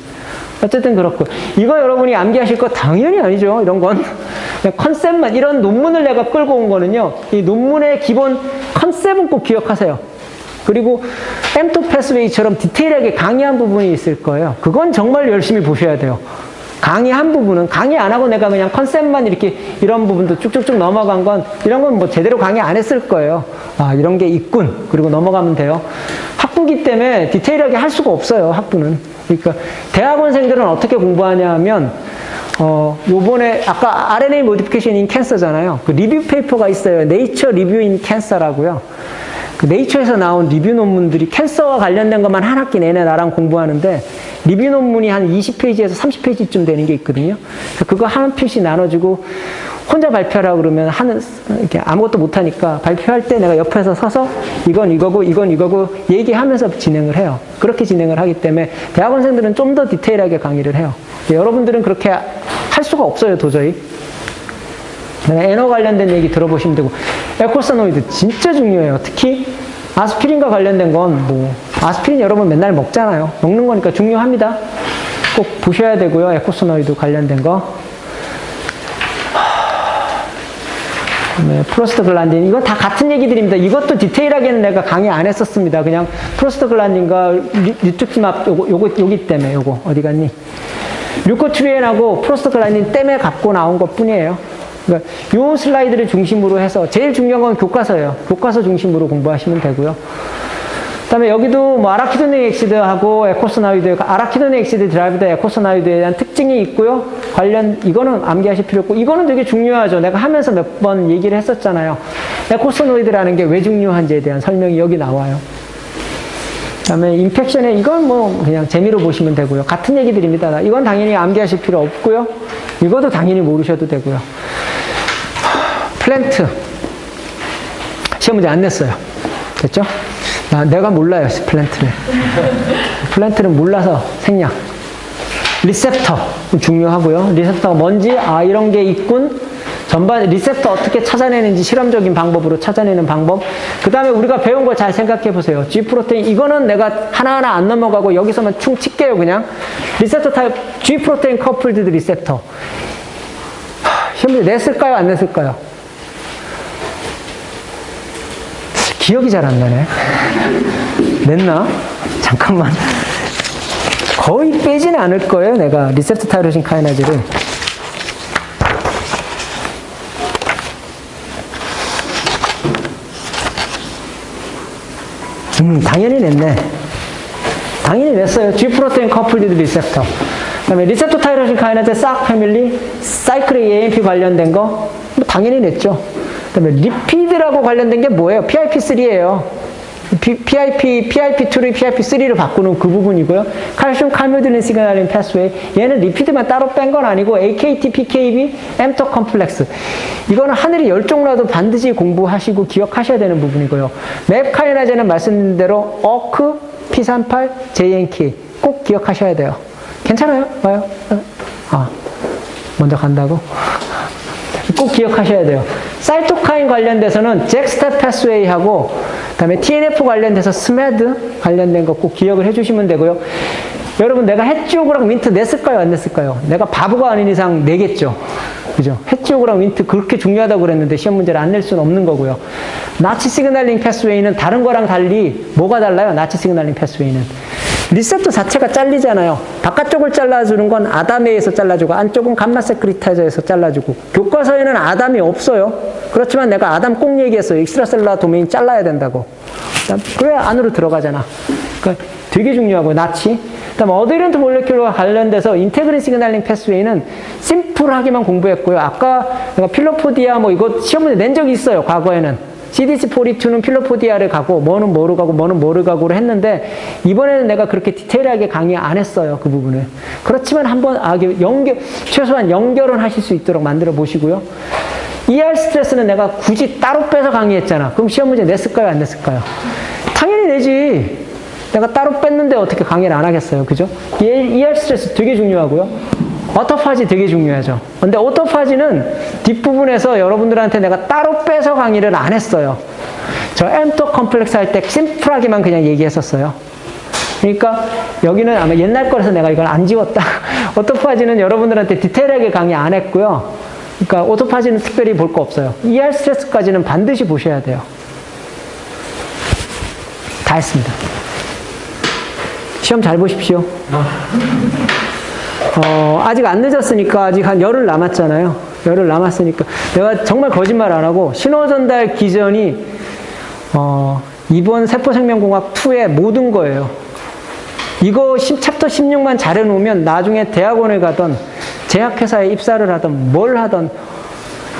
어쨌든 그렇고 이거 여러분이 암기하실 거 당연히 아니죠. 이런 건 그냥 컨셉만, 이런 논문을 내가 끌고 온 거는요, 이 논문의 기본 컨셉은 꼭 기억하세요. 그리고 M2 패스웨이처럼 디테일하게 강의한 부분이 있을 거예요. 그건 정말 열심히 보셔야 돼요. 강의한 부분은, 강의 안 하고 내가 그냥 컨셉만 이렇게 이런 부분도 쭉쭉쭉 넘어간 건, 이런 건 뭐 제대로 강의 안 했을 거예요. 아, 이런 게 있군. 그리고 넘어가면 돼요. 학부기 때문에 디테일하게 할 수가 없어요, 학부는. 그러니까 대학원생들은 어떻게 공부하냐 하면 요번에 아까 RNA 모디피케이션 인 캔서잖아요. 그 리뷰 페이퍼가 있어요. 네이처 리뷰 인 캔서라고요. 그 네이처에서 나온 리뷰 논문들이 캔서와 관련된 것만 한 학기 내내 나랑 공부하는데 리뷰 논문이 한 20페이지에서 30페이지쯤 되는 게 있거든요. 그래서 그거 한 표씩 나눠주고 혼자 발표하라고 그러면 이렇게 아무것도 못하니까 발표할 때 내가 옆에서 서서 이건 이거고 이건 이거고 얘기하면서 진행을 해요. 그렇게 진행을 하기 때문에 대학원생들은 좀 더 디테일하게 강의를 해요. 여러분들은 그렇게 할 수가 없어요, 도저히. NO 관련된 얘기 들어보시면 되고, 에코사노이드 진짜 중요해요. 특히 아스피린과 관련된 건 뭐 아스피린 여러분 맨날 먹잖아요. 먹는 거니까 중요합니다. 꼭 보셔야 되고요. 에코사노이드 관련된 거. 프로스트글란딘, 이건 다 같은 얘기들입니다. 이것도 디테일하게는 내가 강의 안 했었습니다. 그냥 프로스트글란딘과 리투키맙 요기 때문에 요거 어디 갔니? 류코트리엔하고 프로스트글란딘 때문에 갖고 나온 것 뿐이에요. 그러니까 요 슬라이드를 중심으로 해서 제일 중요한 건 교과서예요. 교과서 중심으로 공부하시면 되고요. 그 다음에 여기도 뭐 아라키도닉 엑시드하고 에코소나이드, 아라키도닉 엑시드 드라이브드 에코소나이드에 대한 특징이 있고요. 이거는 암기하실 필요 없고, 이거는 되게 중요하죠. 내가 하면서 몇 번 얘기를 했었잖아요. 에코소노이드라는 게 왜 중요한지에 대한 설명이 여기 나와요. 그 다음에 인펙션에, 이건 뭐 그냥 재미로 보시면 되고요. 같은 얘기들입니다. 이건 당연히 암기하실 필요 없고요. 이것도 당연히 모르셔도 되고요. 플랜트. 시험 문제 안 냈어요. 됐죠? 내가 몰라요, 플랜트를. 플랜트는 몰라서 생략. 리셉터 중요하고요. 리셉터가 뭔지, 이런 게 있군. 전반 리셉터 어떻게 찾아내는지 실험적인 방법으로 찾아내는 방법. 그 다음에 우리가 배운 걸 잘 생각해 보세요. G 프로테인, 이거는 내가 하나하나 안 넘어가고 여기서만 충 칠게요, 그냥. 리셉터 타입, G 프로테인 커플드 리셉터. 시험 문제 냈을까요, 안 냈을까요? 기억이 잘 안 나네. 냈나? 잠깐만. 거의 빼지는 않을 거예요, 내가. 리셉터 타이로신 카이나즈를. 당연히 냈네. 당연히 냈어요. G 프로테인 커플드 리셉터. 그 다음에 리셉터 타이로신 카이나즈 싹 패밀리, 사이클릭 AMP 관련된 거, 당연히 냈죠. 그 다음에 리피드라고 관련된 게 뭐예요? PIP3예요. PIP2를 PIP3로 바꾸는 그 부분이고요. 칼슘 칼뮤딜린 시그널링 패스웨이. 얘는 리피드만 따로 뺀 건 아니고 AKT, PKB, 엠터 컴플렉스. 이거는 하늘이 열종나도 반드시 공부하시고 기억하셔야 되는 부분이고요. 맵 카이나제는 말씀드린 대로 어크, P38, JNK 꼭 기억하셔야 돼요. 괜찮아요? 와요? 먼저 간다고? 꼭 기억하셔야 돼요. 사이토카인 관련돼서는 잭스타 패스웨이하고 그다음에 TNF 관련돼서 스메드 관련된 거 꼭 기억을 해주시면 되고요. 여러분 내가 해지오그랑 윈트 냈을까요? 안 냈을까요? 내가 바보가 아닌 이상 내겠죠. 그죠? 해지오그랑 윈트 그렇게 중요하다고 그랬는데 시험 문제를 안 낼 수는 없는 거고요. 나치 시그널링 패스웨이는 다른 거랑 달리 뭐가 달라요? 나치 시그널링 패스웨이는. 리셉터 자체가 잘리잖아요. 바깥쪽을 잘라주는 건 아담에에서 잘라주고 안쪽은 감마 세크리타이저에서 잘라주고 교과서에는 아담이 없어요. 그렇지만 내가 아담 꼭 얘기했어요. 익스트라셀라 도메인 잘라야 된다고. 그래야 안으로 들어가잖아. 그러니까 되게 중요하고 나치. 그다음 어드이런트 몰레큘러와 관련돼서 인테그린 시그널링 패스웨이는 심플하게만 공부했고요. 아까 내가 필로포디아 뭐 이거 시험 문제 낸 적이 있어요. 과거에는. CDC42는 필로포디아를 가고 뭐는 뭐로 가고 뭐는 뭐를 가고로 했는데 이번에는 내가 그렇게 디테일하게 강의 안 했어요. 그 부분을. 그렇지만 한번 최소한 연결은 하실 수 있도록 만들어 보시고요. ER 스트레스는 내가 굳이 따로 빼서 강의했잖아. 그럼 시험 문제 냈을까요? 안 냈을까요? 당연히 내지. 내가 따로 뺐는데 어떻게 강의를 안 하겠어요. 그죠? ER 스트레스 되게 중요하고요. 오토파지 되게 중요하죠. 근데 오토파지는 뒷부분에서 여러분들한테 내가 따로 빼서 강의를 안 했어요. 저 엠토 컴플렉스 할 때 심플하게만 그냥 얘기했었어요. 그러니까 여기는 아마 옛날 거라서 내가 이걸 안 지웠다. 오토파지는 여러분들한테 디테일하게 강의 안 했고요. 그러니까 오토파지는 특별히 볼 거 없어요. ER 스트레스까지는 반드시 보셔야 돼요. 다 했습니다. 시험 잘 보십시오. 아직 안 늦었으니까 아직 한 열흘 남았잖아요. 열흘 남았으니까 내가 정말 거짓말 안 하고 신호 전달 기전이 이번 세포생명공학 2의 모든 거예요. 이거 챕터 16만 잘 해놓으면 나중에 대학원을 가던 제약회사에 입사를 하던 뭘 하던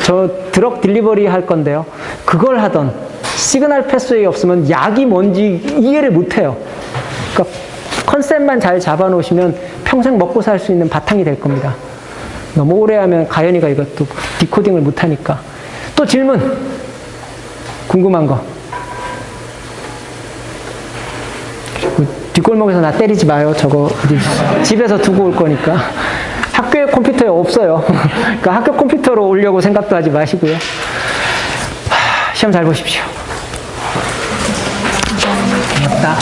저 드럭 딜리버리 할 건데요. 그걸 하던 시그널 패스웨이 없으면 약이 뭔지 이해를 못 해요. 그러니까 컨셉만 잘 잡아놓으시면 평생 먹고 살 수 있는 바탕이 될 겁니다. 너무 오래 하면 가연이가 이것도 디코딩을 못하니까. 또 질문. 궁금한 거. 뒷골목에서 나 때리지 마요. 저거 어디 집에서 두고 올 거니까. 학교에 컴퓨터에 없어요. 그러니까 학교 컴퓨터로 오려고 생각도 하지 마시고요. 시험 잘 보십시오. 고맙다.